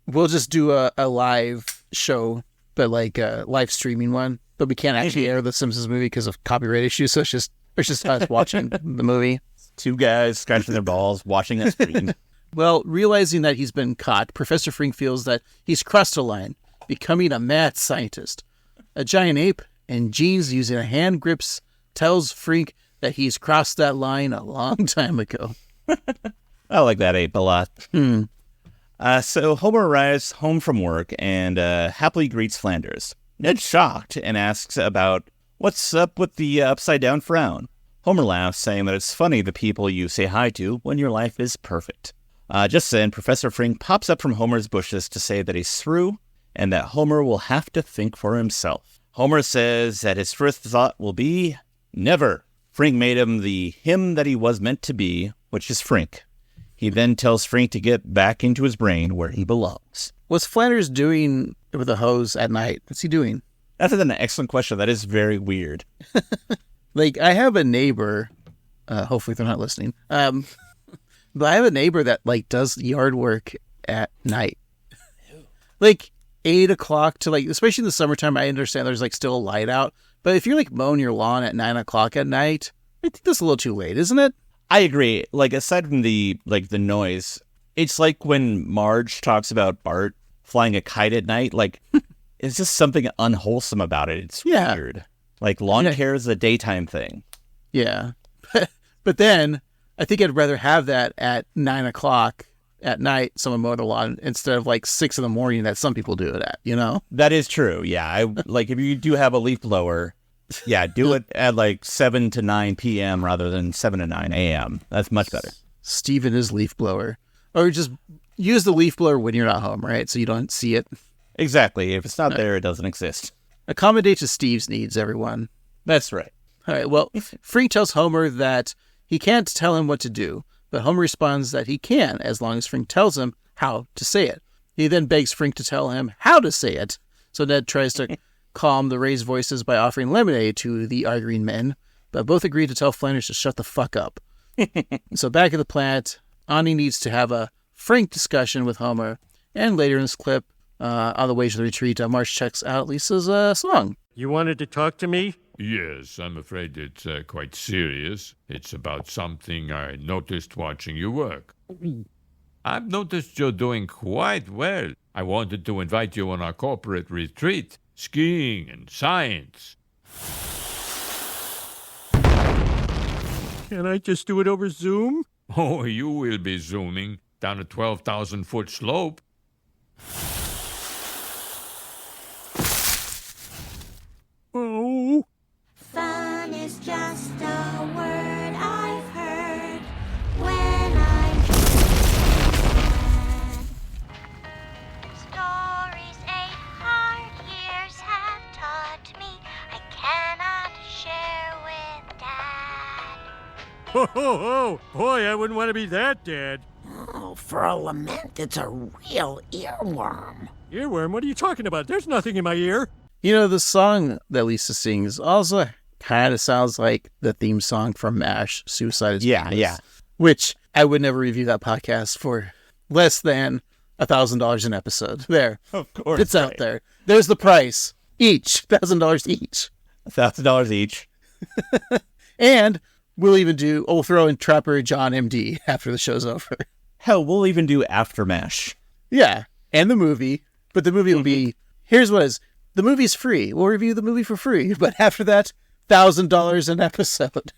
Speaker 1: We'll just do a live show, but like a live streaming one. But we can't actually air the Simpsons movie because of copyright issues, so it's just us watching the movie.
Speaker 3: Two guys scratching their balls, watching that screen.
Speaker 1: Well, realizing that he's been caught, Professor Frink feels that he's crossed a line, becoming a mad scientist. A giant ape and jeans using a hand grips tells Frink that he's crossed that line a long time ago.
Speaker 3: I like that ape a lot. So Homer arrives home from work and happily greets Flanders. Ned's shocked and asks about what's up with the upside-down frown. Homer laughs, saying that it's funny the people you say hi to when your life is perfect. Just then, Professor Frink pops up from Homer's bushes to say that he's through and that Homer will have to think for himself. Homer says that his first thought will be, never. Frink made him the him that he was meant to be, which is Frink. He then tells Frink to get back into his brain where he belongs.
Speaker 1: What's Flanders doing with a hose at night? What's he doing?
Speaker 3: That's an excellent question. That is very weird.
Speaker 1: Like, I have a neighbor, hopefully they're not listening, but I have a neighbor that, like, does yard work at night. Like, 8 o'clock to, like, especially in the summertime, I understand there's, like, still a light out. But if you're, like, mowing your lawn at 9 o'clock at night, I think that's a little too late, isn't it?
Speaker 3: I agree. Like, aside from the noise, it's like when Marge talks about Bart flying a kite at night. Like, it's just something unwholesome about it. It's weird. Like, lawn care is a daytime thing.
Speaker 1: Yeah. But then, I think I'd rather have that at 9 o'clock at night, someone mow the lawn, instead of, like, 6 in the morning that some people do it at, you know?
Speaker 3: That is true, yeah. Like, if you do have a leaf blower, yeah, do it at, like, 7 to 9 p.m. rather than 7 to 9 a.m. That's much better.
Speaker 1: Steven is leaf blower. Or just use the leaf blower when you're not home, right? So you don't see it.
Speaker 3: Exactly. If it's not there, it doesn't exist.
Speaker 1: Accommodate to Steve's needs, everyone.
Speaker 3: That's right.
Speaker 1: All right, well, Frink tells Homer that he can't tell him what to do, but Homer responds that he can, as long as Frink tells him how to say it. He then begs Frink to tell him how to say it, so Ned tries to calm the raised voices by offering lemonade to the arguing men, but both agree to tell Flanders to shut the fuck up. So back at the plant, Ani needs to have a frank discussion with Homer, and later in this clip, on the way to the retreat, Marsh checks out Lisa's song.
Speaker 4: You wanted to talk to me?
Speaker 8: Yes, I'm afraid it's quite serious. It's about something I noticed watching you work. I've noticed you're doing quite well. I wanted to invite you on our corporate retreat, skiing and science.
Speaker 4: Can I just do it over Zoom?
Speaker 8: Oh, you will be zooming down a 12,000-foot slope.
Speaker 4: Oh.
Speaker 2: Fun is just a word I've heard when I'm sad. Stories 8 hard years have taught me I cannot share with Dad.
Speaker 4: Ho, ho, ho! Boy, I wouldn't want to be that dad.
Speaker 6: Oh, for a lament, it's a real earworm.
Speaker 4: Earworm? What are you talking about? There's nothing in my ear.
Speaker 1: You know, the song that Lisa sings also kind of sounds like the theme song from MASH, Suicide is Painless.
Speaker 3: Yeah.
Speaker 1: Which I would never review that podcast for less than $1,000 an episode. There.
Speaker 3: Of course.
Speaker 1: It's out there. There's the price. Each. $1,000 each.
Speaker 3: $1,000 each.
Speaker 1: And we'll throw in Trapper John MD after the show's over.
Speaker 3: Hell, we'll even do Aftermash.
Speaker 1: Yeah, and the movie. But the movie will be, here's what it is. The movie's free. We'll review the movie for free. But after that, $1,000 an episode.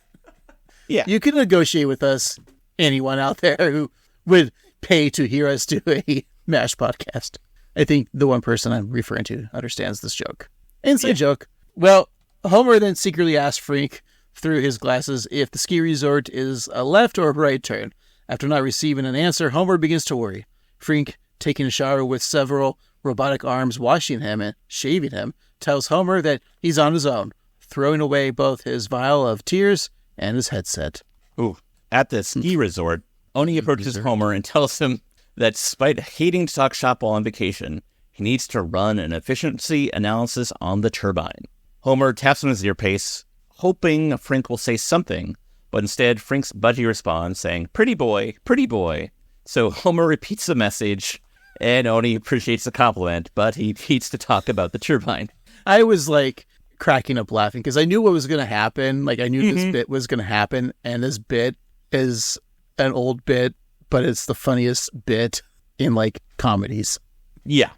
Speaker 3: Yeah.
Speaker 1: You can negotiate with us, anyone out there who would pay to hear us do a MASH podcast. I think the one person I'm referring to understands this joke. Inside joke. Well, Homer then secretly asks Frink through his glasses if the ski resort is a left or a right turn. After not receiving an answer, Homer begins to worry. Frink, taking a shower with several robotic arms washing him and shaving him, tells Homer that he's on his own, throwing away both his vial of tears and his headset.
Speaker 3: Ooh. At the ski resort, Oni approaches Homer and tells him that despite hating to talk shop while on vacation, he needs to run an efficiency analysis on the turbine. Homer taps on his earpiece, hoping Frink will say something, but instead Frink's budgie responds saying, pretty boy, pretty boy. So Homer repeats the message, and Oni appreciates the compliment, but he needs to talk about the turbine.
Speaker 1: I was like cracking up laughing because I knew what was going to happen. Like I knew this bit was going to happen, and this bit is an old bit, but it's the funniest bit in like comedies.
Speaker 3: Yeah.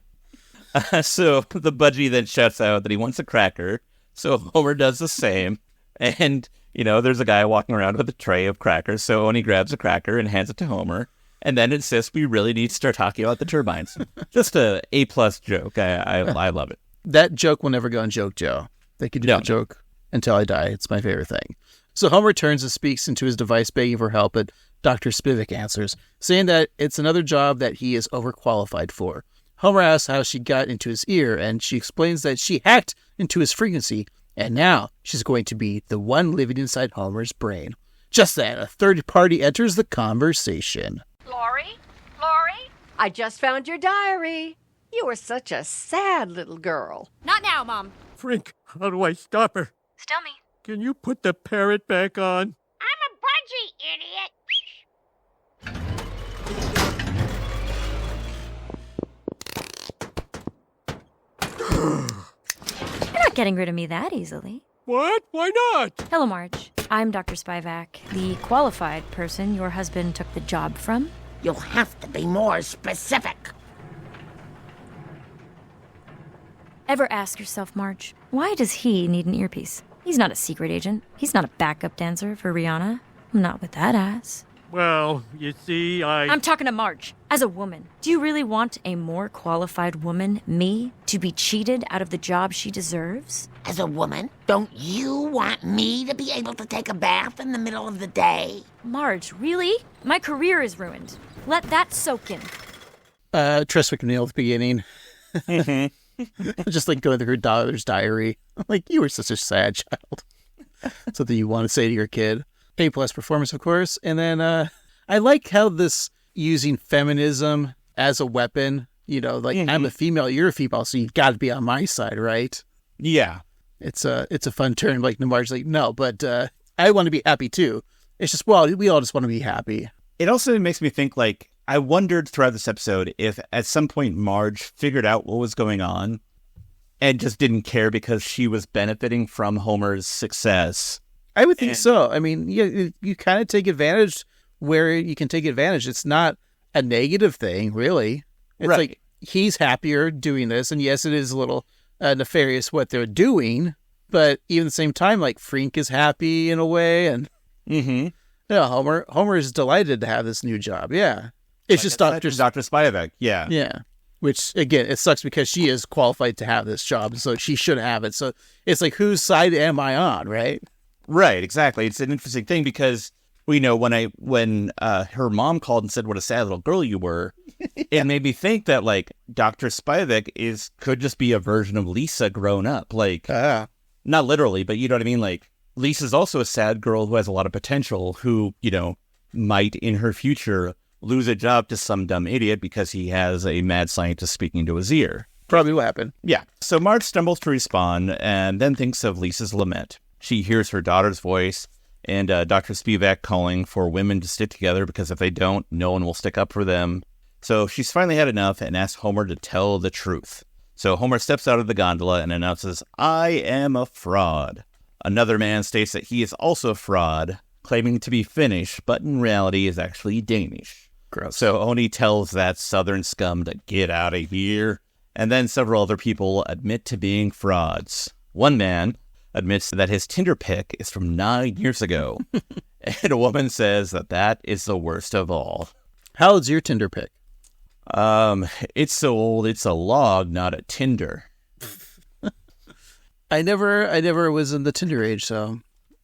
Speaker 3: So the budgie then shouts out that he wants a cracker. So Homer does the same. And, there's a guy walking around with a tray of crackers. So Oni grabs a cracker and hands it to Homer. And then insists we really need to start talking about the turbines. Just a A+ joke. I love it.
Speaker 1: That joke will never go on Joke Joe. They could do that joke until I die. It's my favorite thing. So Homer turns and speaks into his device begging for help, but Dr. Spivak answers, saying that it's another job that he is overqualified for. Homer asks how she got into his ear, and she explains that she hacked into his frequency, and now she's going to be the one living inside Homer's brain. Just then, a third party enters the conversation.
Speaker 12: Laurie? I just found your diary. You were such a sad little girl.
Speaker 9: Not now, Mom.
Speaker 4: Frink, how do I stop her?
Speaker 9: Still me.
Speaker 4: Can you put the parrot back on?
Speaker 2: I'm a budgie, idiot.
Speaker 9: You're not getting rid of me that easily.
Speaker 4: What? Why not?
Speaker 9: Hello, Marge. I'm Dr. Spivak, the qualified person your husband took the job from.
Speaker 6: You'll have to be more specific.
Speaker 9: Ever ask yourself, Marge, why does he need an earpiece? He's not a secret agent. He's not a backup dancer for Rihanna. I'm not with that ass.
Speaker 4: Well, you see,
Speaker 9: I'm talking to Marge. As a woman, do you really want a more qualified woman, me, to be cheated out of the job she deserves?
Speaker 6: As a woman, don't you want me to be able to take a bath in the middle of the day?
Speaker 9: Marge, really? My career is ruined. Let that soak in.
Speaker 1: Tress McNeil at the beginning. Just like going through her daughter's diary. Like, you were such a sad child. Something you want to say to your kid. A+ performance, of course. And then I like how this using feminism as a weapon, I'm a female, you're a female, so you've got to be on my side, right?
Speaker 3: Yeah.
Speaker 1: It's a fun turn. Like, Marge's like, no, but I want to be happy too. It's just, well, we all just want to be happy.
Speaker 3: It also makes me think, like, I wondered throughout this episode if at some point Marge figured out what was going on and just didn't care because she was benefiting from Homer's success.
Speaker 1: I would think so. I mean, you kind of take advantage where you can take advantage. It's not a negative thing, really. It's like he's happier doing this. And yes, it is a little nefarious what they're doing. But even at the same time, like, Frink is happy in a way. And Homer is delighted to have this new job. Yeah. It's just Dr.
Speaker 3: Spivak. Yeah.
Speaker 1: Yeah. Which, again, it sucks because she is qualified to have this job. So she should have it. So it's like, whose side am I on, right?
Speaker 3: Right, exactly. It's an interesting thing because we know when her mom called and said what a sad little girl you were, it made me think that, like, Dr. Spivak could just be a version of Lisa grown up. Like, not literally, but you know what I mean? Like, Lisa's also a sad girl who has a lot of potential who, might in her future lose a job to some dumb idiot because he has a mad scientist speaking to his ear.
Speaker 1: Probably what happened.
Speaker 3: Yeah. So Marge stumbles to respond and then thinks of Lisa's lament. She hears her daughter's voice and Dr. Spivak calling for women to stick together because if they don't, no one will stick up for them. So she's finally had enough and asks Homer to tell the truth. So Homer steps out of the gondola and announces, I am a fraud. Another man states that he is also a fraud, claiming to be Finnish, but in reality is actually Danish.
Speaker 1: Gross.
Speaker 3: So Oni tells that southern scum to get out of here. And then several other people admit to being frauds. One man admits that his Tinder pic is from 9 years ago. And a woman says that is the worst of all.
Speaker 1: How old's your Tinder pic?
Speaker 3: It's so old, it's a log, not a Tinder.
Speaker 1: I never was in the Tinder age, so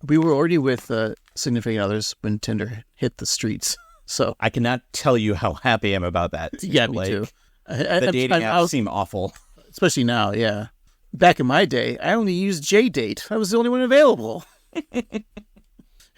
Speaker 1: we were already with significant others when Tinder hit the streets. So
Speaker 3: I cannot tell you how happy I am about that.
Speaker 1: Yeah, me too.
Speaker 3: The dating apps seem awful.
Speaker 1: Especially now, yeah. Back in my day, I only used JDate. I was the only one available.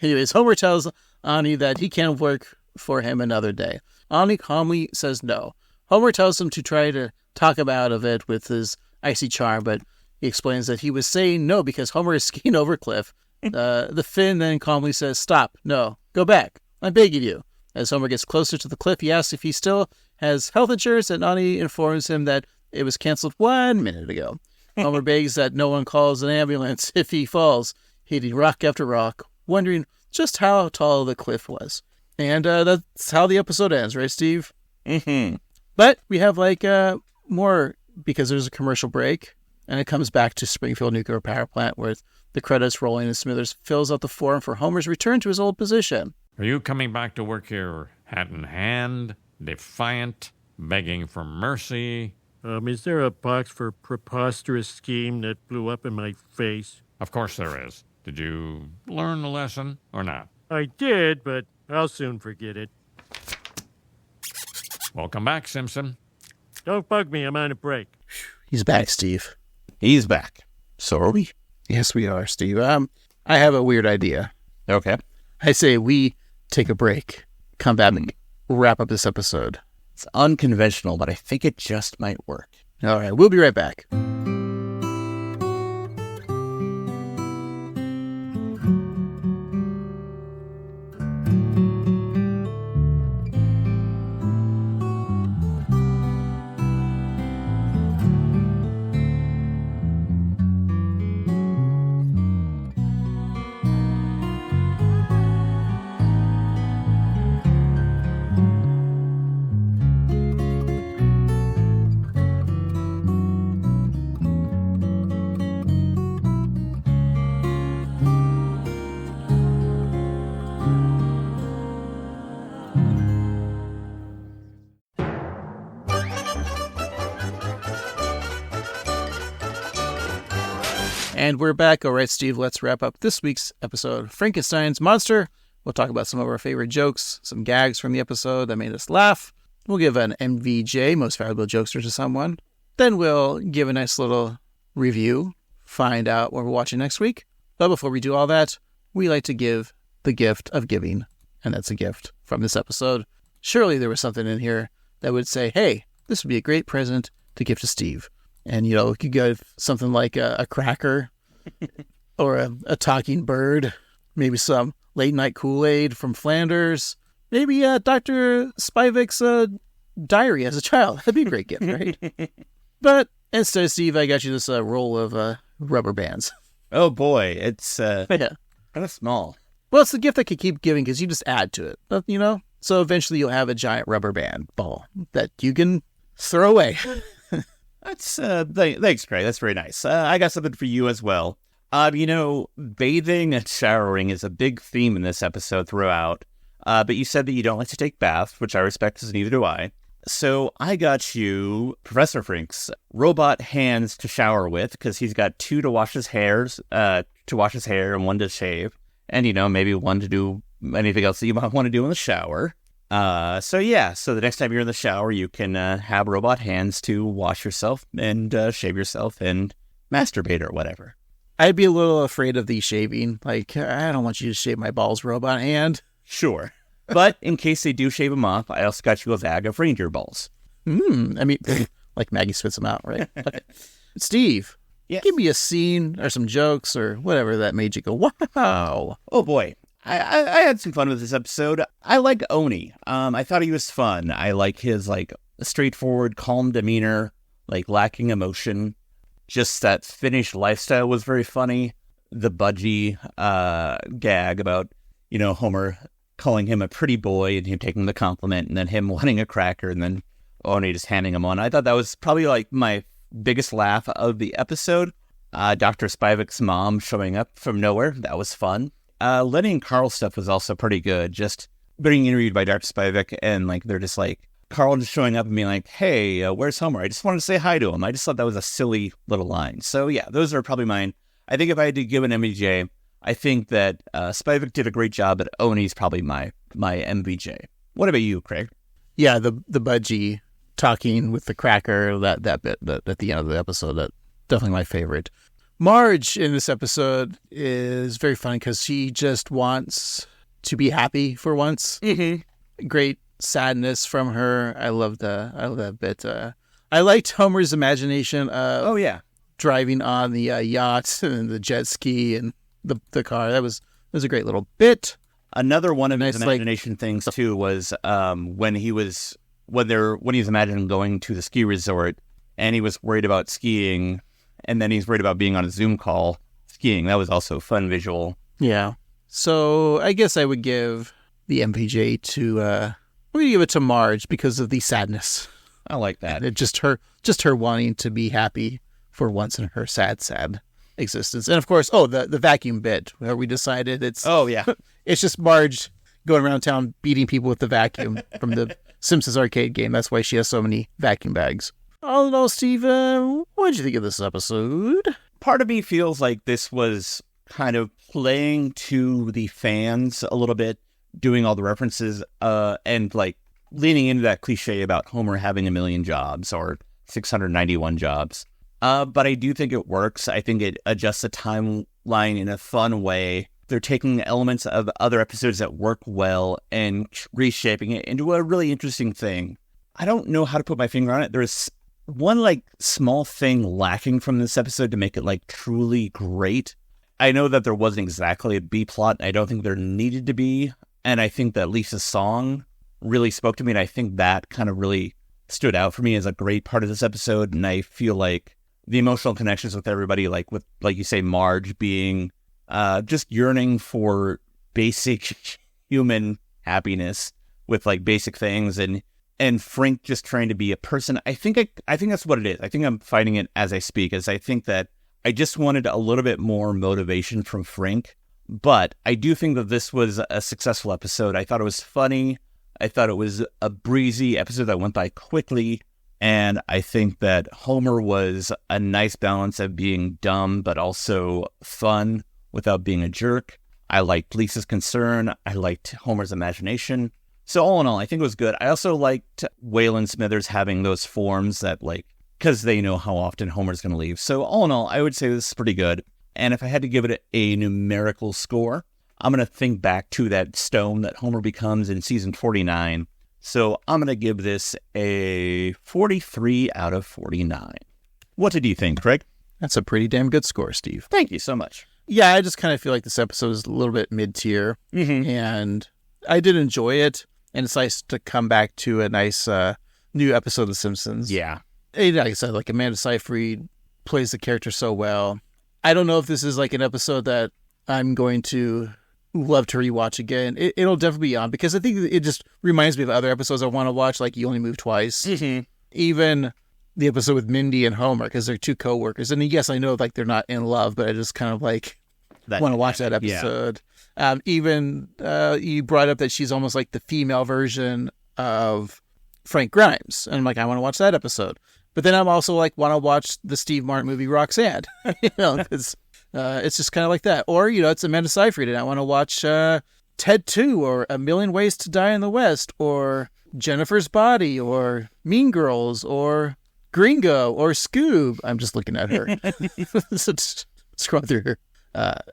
Speaker 1: Anyways, Homer tells Ani that he can work for him another day. Ani calmly says no. Homer tells him to try to talk him out of it with his icy charm, but he explains that he was saying no because Homer is skiing over a cliff. The Finn then calmly says, "Stop, no, go back. I'm begging you." As Homer gets closer to the cliff, he asks if he still has health insurance, and Ani informs him that it was canceled 1 minute ago. Homer begs that no one calls an ambulance if he falls, hitting rock after rock, wondering just how tall the cliff was. And that's how the episode ends, right, Steve?
Speaker 3: Mm-hmm.
Speaker 1: But we have more, because there's a commercial break, and it comes back to Springfield Nuclear Power Plant where the credits rolling and Smithers fills out the form for Homer's return to his old position.
Speaker 8: Are you coming back to work here hat in hand, defiant, begging for mercy?
Speaker 4: Is there a box for preposterous scheme that blew up in my face?
Speaker 8: Of course there is. Did you learn the lesson or not?
Speaker 4: I did, but I'll soon forget it.
Speaker 8: Welcome back, Simpson.
Speaker 4: Don't bug me, I'm on a break.
Speaker 1: He's back, Steve.
Speaker 3: He's back. So are we?
Speaker 1: Yes, we are, Steve. I have a weird idea.
Speaker 3: Okay.
Speaker 1: I say we take a break, come back and wrap up this episode.
Speaker 3: It's unconventional, but I think it just might work.
Speaker 1: All right, we'll be right back. And we're back. All right, Steve, let's wrap up this week's episode, Frinkenstein's Monster. We'll talk about some of our favorite jokes, some gags from the episode that made us laugh. We'll give an MVJ, Most Valuable Jokester, to someone. Then we'll give a nice little review, find out what we're watching next week. But before we do all that, we like to give the gift of giving. And that's a gift from this episode. Surely there was something in here that would say, hey, this would be a great present to give to Steve. And, you could give something like a cracker or a talking bird, maybe some late night Kool-Aid from Flanders, maybe Dr. Spivak's diary as a child. That'd be a great gift, right? But instead, Steve, I got you this roll of rubber bands.
Speaker 3: Oh boy, it's
Speaker 1: Yeah.
Speaker 3: kind of small.
Speaker 1: Well, it's the gift that could keep giving because you just add to it, So eventually you'll have a giant rubber band ball that you can throw away.
Speaker 3: That's thanks, Craig. That's very nice. I got something for you as well. Bathing and showering is a big theme in this episode throughout. But you said that you don't like to take baths, which I respect, because neither do I. So I got you Professor Frink's robot hands to shower with, because he's got 2 to wash his hair, and 1 to shave, and maybe 1 to do anything else that you might want to do in the shower. So the next time you're in the shower, you can have robot hands to wash yourself and shave yourself and masturbate or whatever.
Speaker 1: I'd be a little afraid of the shaving. I don't want you to shave my balls, robot hand.
Speaker 3: Sure. But in case they do shave them off, I also got you a bag of reindeer balls.
Speaker 1: Like Maggie spits them out, right? Okay. Steve,
Speaker 3: yes.
Speaker 1: Give me a scene or some jokes or whatever that made you go, wow.
Speaker 3: Oh boy. I had some fun with this episode. I like Oni. I thought he was fun. I like his straightforward, calm demeanor, lacking emotion. Just that Finnish lifestyle was very funny. The budgie gag about Homer calling him a pretty boy and him taking the compliment, and then him wanting a cracker, and then Oni just handing him one. I thought that was probably like my biggest laugh of the episode. Dr. Spivack's mom showing up from nowhere. That was fun. Lenny and Carl stuff was also pretty good. Just being interviewed by Dr. Spivack, and like they're just like, Carl just showing up and being like, hey, where's Homer? I just wanted to say hi to him. I just thought that was a silly little line. So yeah, those are probably mine. I think if I had to give an MVJ, I think that Spivack did a great job, but Oni's probably my MVJ. What about you, Craig?
Speaker 1: Yeah, the budgie talking with the cracker, that bit at the end of the episode, that definitely my favorite. Marge in this episode is very funny because she just wants to be happy for once. Mm-hmm. Great sadness from her. I love that bit. I liked Homer's imagination of driving on the yacht and the jet ski and the car. That was a great little bit.
Speaker 3: Another one of his imagination things too was when he was imagining going to the ski resort and he was worried about skiing, and then he's worried about being on a Zoom call skiing. That was also a fun visual.
Speaker 1: Yeah. So I guess I would give the MPJ to I'm going to give it to Marge because of the sadness.
Speaker 3: I like that.
Speaker 1: It just her wanting to be happy for once in her sad existence. And of course, the vacuum bit where we decided it's it's just Marge going around town beating people with the vacuum from the Simpsons arcade game. That's why she has so many vacuum bags. All in all, Steve, what did you think of this episode?
Speaker 3: Part of me feels like this was kind of playing to the fans a little bit, doing all the references, and like leaning into that cliche about Homer having 1 million jobs or 691 jobs. But I do think it works. I think it adjusts the timeline in a fun way. They're taking elements of other episodes that work well and reshaping it into a really interesting thing. I don't know how to put my finger on it. There's one like small thing lacking from this episode to make it like truly great. I know that there wasn't exactly a B plot. I don't think there needed to be. And I think that Lisa's song really spoke to me. And I think that kind of really stood out for me as a great part of this episode. And I feel like the emotional connections with everybody, like you say, Marge being just yearning for basic human happiness with like basic things, and Frink just trying to be a person. I think that's what it is. I think I'm fighting it as I speak, as I think that I just wanted a little bit more motivation from Frink. But I do think that this was a successful episode. I thought it was funny. I thought it was a breezy episode that went by quickly. And I think that Homer was a nice balance of being dumb, but also fun without being a jerk. I liked Lisa's concern. I liked Homer's imagination. So all in all, I think it was good. I also liked Waylon Smithers having those forms that because they know how often Homer's going to leave. So all in all, I would say this is pretty good. And if I had to give it a numerical score, I'm going to think back to that stone that Homer becomes in season 49. So I'm going to give this a 43 out of 49. What did you think, Craig?
Speaker 1: That's a pretty damn good score, Steve.
Speaker 3: Thank you so much.
Speaker 1: Yeah, I just kind of feel like this episode is a little bit mid-tier. Mm-hmm. And I did enjoy it. And it's nice to come back to a nice new episode of The Simpsons.
Speaker 3: Yeah.
Speaker 1: And like I said, like Amanda Seyfried plays the character so well. I don't know if this is like an episode that I'm going to love to rewatch again. It'll definitely be on because I think it just reminds me of other episodes I want to watch, like You Only Move Twice. Mm-hmm. Even the episode with Mindy and Homer, because they're two co-workers. And yes, I know like they're not in love, but I just kind of like want to watch that episode. Yeah. Even you brought up that she's almost like the female version of Frank Grimes. And I'm like, I want to watch that episode. But then I'm also like, want to watch the Steve Martin movie Roxanne. Because it's just kind of like that. Or, it's Amanda Seyfried and I want to watch Ted 2 or A Million Ways to Die in the West or Jennifer's Body or Mean Girls or Gringo or Scoob. I'm just looking at her. So scroll through her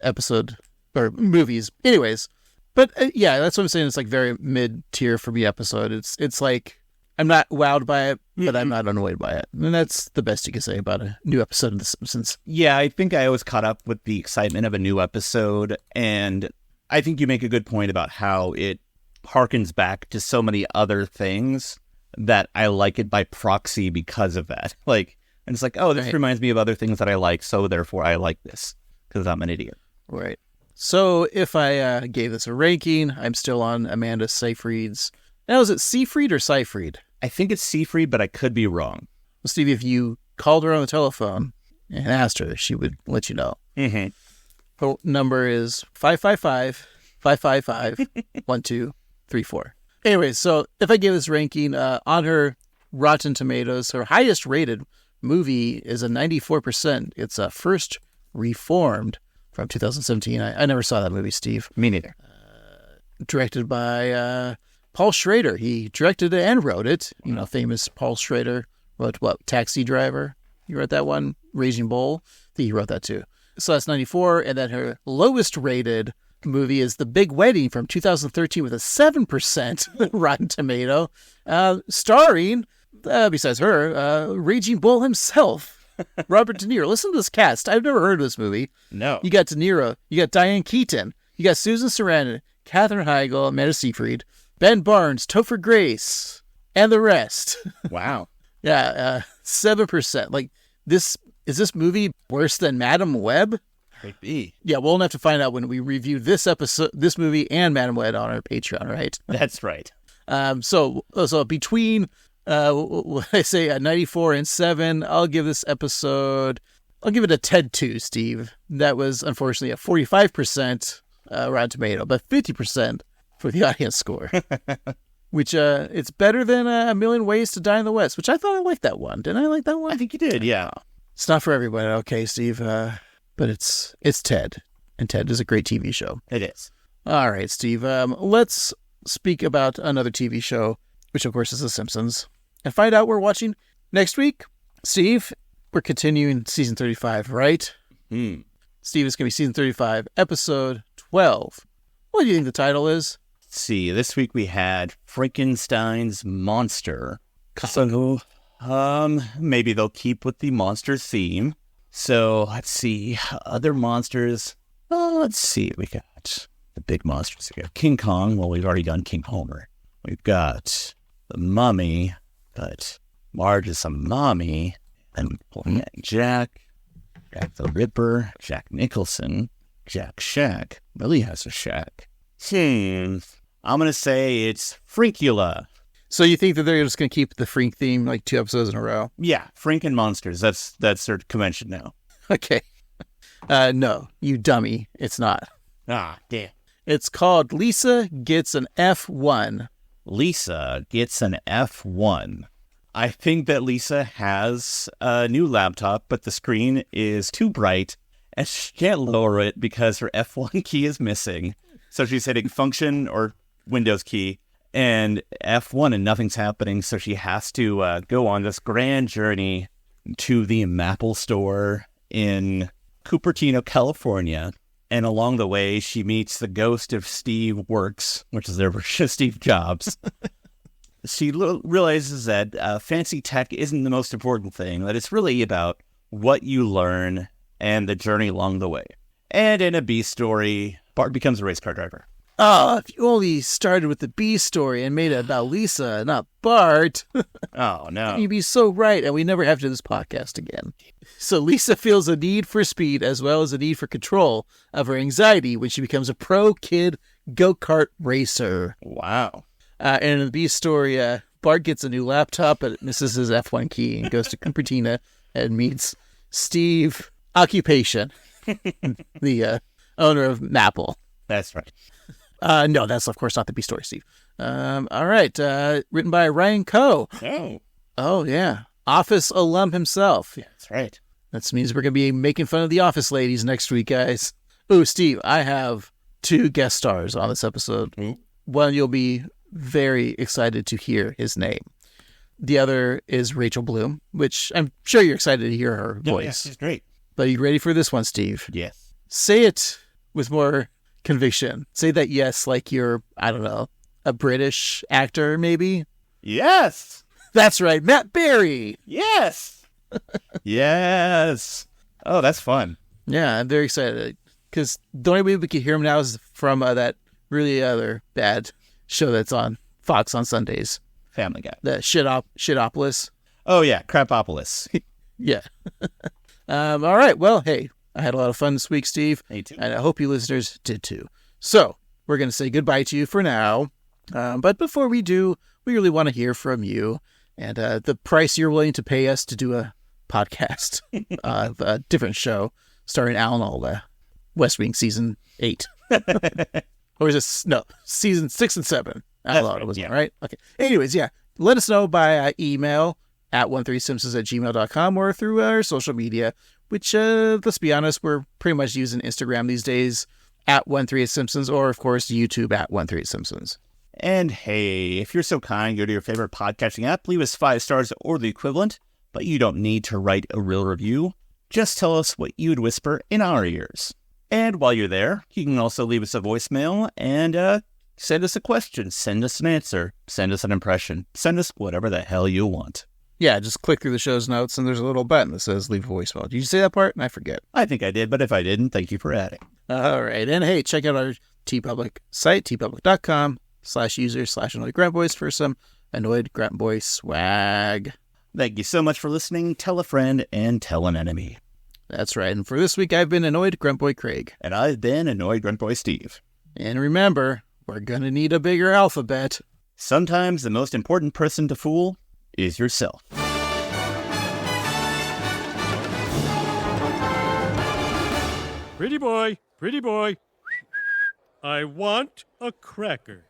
Speaker 1: episode or movies. Anyways, but yeah, that's what I'm saying. It's like very mid-tier for me episode. It's like I'm not wowed by it, but I'm not annoyed by it. And that's the best you can say about a new episode of The Simpsons.
Speaker 3: Yeah, I think I was caught up with the excitement of a new episode. And I think you make a good point about how it harkens back to so many other things that I like it by proxy because of that. And it's like, oh, this reminds me of other things that I like, so therefore I like this because I'm an idiot.
Speaker 1: Right. So if I gave this a ranking, I'm still on Amanda Seyfried's. Now, is it Seyfried or Seyfried?
Speaker 3: I think it's Seyfried, but I could be wrong.
Speaker 1: Well, Steve, if you called her on the telephone and asked her, she would let you know.
Speaker 3: Mm-hmm.
Speaker 1: Her number is 555-555-1234. Anyway, so if I give this ranking on her Rotten Tomatoes, her highest rated movie is a 94%. It's First Reformed from 2017. I never saw that movie, Steve.
Speaker 3: Me neither.
Speaker 1: Directed by Paul Schrader. He directed it and wrote it. You know, famous Paul Schrader wrote what? Taxi Driver. You wrote that one? Raging Bull. I think he wrote that too. So that's 94. And then her lowest rated movie is The Big Wedding from 2013 with a 7% Rotten Tomato, starring, besides her, Raging Bull himself, Robert De Niro. Listen to this cast. I've never heard of this movie.
Speaker 3: No.
Speaker 1: You got De Niro. You got Diane Keaton. You got Susan Sarandon, Katherine Heigl, Amanda Seyfried, Ben Barnes, Topher Grace, and the rest.
Speaker 3: Wow.
Speaker 1: Yeah, 7%. Like, is this movie worse than Madam Web?
Speaker 3: Might be.
Speaker 1: Yeah, we'll have to find out when we review this movie and Madam Web on our Patreon, right?
Speaker 3: That's right.
Speaker 1: So between, what I say, 94 and 7, I'll give this episode, I'll give it a TED 2, Steve. That was, unfortunately, a 45% Rotten Tomato, but 50% for the audience score. Which, it's better than A Million Ways to Die in the West, which I thought I liked that one. Didn't I like that one?
Speaker 3: I think you did, yeah.
Speaker 1: It's not for everybody, okay, Steve, but it's Ted, and Ted is a great TV show.
Speaker 3: It is.
Speaker 1: All right, Steve, let's speak about another TV show, which, of course, is The Simpsons, and find out what we're watching next week. Steve, we're continuing season 35, right? Steve, it's going to be season 35, episode 12. What do you think the title is?
Speaker 3: Let's see, this week we had Frinkenstein's Monster. So, maybe they'll keep with the monster theme. So, let's see, other monsters. Let's see, we got the big monsters. We got King Kong. Well, we've already done King Homer. We've got the Mummy, but Marge is a mommy. And Jack the Ripper, Jack Nicholson, Jack Shack. Really has a shack. I'm going to say it's Frinkula.
Speaker 1: So you think that they're just going to keep the Frink theme like 2 episodes in a row?
Speaker 3: Yeah, Frink and Monsters. That's their convention now.
Speaker 1: Okay. No, you dummy. It's not.
Speaker 3: Ah, damn.
Speaker 1: It's called Lisa Gets an F1.
Speaker 3: Lisa Gets an F1. I think that Lisa has a new laptop, but the screen is too bright, and she can't lower it because her F1 key is missing. So she's hitting Function or Windows key and F1 and nothing's happening. So she has to go on this grand journey to the Apple store in Cupertino, California. And along the way, she meets the ghost of Steve Works, which is their version of Steve Jobs. She realizes that fancy tech isn't the most important thing, that it's really about what you learn and the journey along the way. And in a B story, Bart becomes a race car driver.
Speaker 1: Oh, if you only started with the B story and made it about Lisa, not Bart.
Speaker 3: Oh, no.
Speaker 1: You'd be so right, and we never have to do this podcast again. So Lisa feels a need for speed as well as a need for control of her anxiety when she becomes a pro kid go-kart racer.
Speaker 3: Wow.
Speaker 1: And in the B story, Bart gets a new laptop, but it misses his F1 key and goes to Cupertino and meets Steve Occupation, the owner of Apple.
Speaker 3: That's right.
Speaker 1: No, that's of course not the B story, Steve. All right. Written by Ryan Coe. Oh, yeah. Office alum himself.
Speaker 3: Yeah, that's right.
Speaker 1: That means we're going to be making fun of the Office ladies next week, guys. Ooh, Steve, I have 2 guest stars on this episode. One you'll be very excited to hear his name. The other is Rachel Bloom, which I'm sure you're excited to hear her voice.
Speaker 3: Yeah, she's great.
Speaker 1: But are you ready for this one, Steve?
Speaker 3: Yes.
Speaker 1: Say it with more conviction. Say that yes like you're, I don't know, a British actor, maybe?
Speaker 3: Yes!
Speaker 1: That's right, Matt Berry!
Speaker 3: Yes! Yes! Oh, that's fun.
Speaker 1: Yeah, I'm very excited. Because the only way we can hear him now is from that really other bad show that's on Fox on Sundays.
Speaker 3: Family Guy.
Speaker 1: The Shitopolis.
Speaker 3: Oh, yeah, Crapopolis.
Speaker 1: Yeah. All right, well, hey, I had a lot of fun this week, Steve.
Speaker 3: Me too.
Speaker 1: And I hope you listeners did too. So we're going to say goodbye to you for now. But before we do, we really want to hear from you and the price you're willing to pay us to do a podcast, a different show starring Alan Alda, West Wing Season 8. Or is it? No, Season 6 and 7. Alan Alda was it, right? Okay. Anyways, yeah. Let us know by email at 13simpsons@gmail.com or through our social media, which, let's be honest, we're pretty much using Instagram these days at 13simpsons or, of course, YouTube at 13simpsons.
Speaker 3: And hey, if you're so kind, go to your favorite podcasting app, leave us 5 stars or the equivalent, but you don't need to write a real review. Just tell us what you'd whisper in our ears. And while you're there, you can also leave us a voicemail and send us a question, send us an answer, send us an impression, send us whatever the hell you want.
Speaker 1: Yeah, just click through the show's notes and there's a little button that says leave a voicemail. Did you say that part? I forget.
Speaker 3: I think I did, but if I didn't, thank you for adding.
Speaker 1: All right. And hey, check out our TeePublic site, tpublic.com/user/annoyedgrantboys for some Annoyed Grant Boy swag.
Speaker 3: Thank you so much for listening. Tell a friend and tell an enemy.
Speaker 1: That's right. And for this week, I've been Annoyed Grunt Boy Craig.
Speaker 3: And I've been Annoyed Grunt Boy Steve.
Speaker 1: And remember, we're going to need a bigger alphabet.
Speaker 3: Sometimes the most important person to fool is yourself.
Speaker 4: Pretty boy, I want a cracker.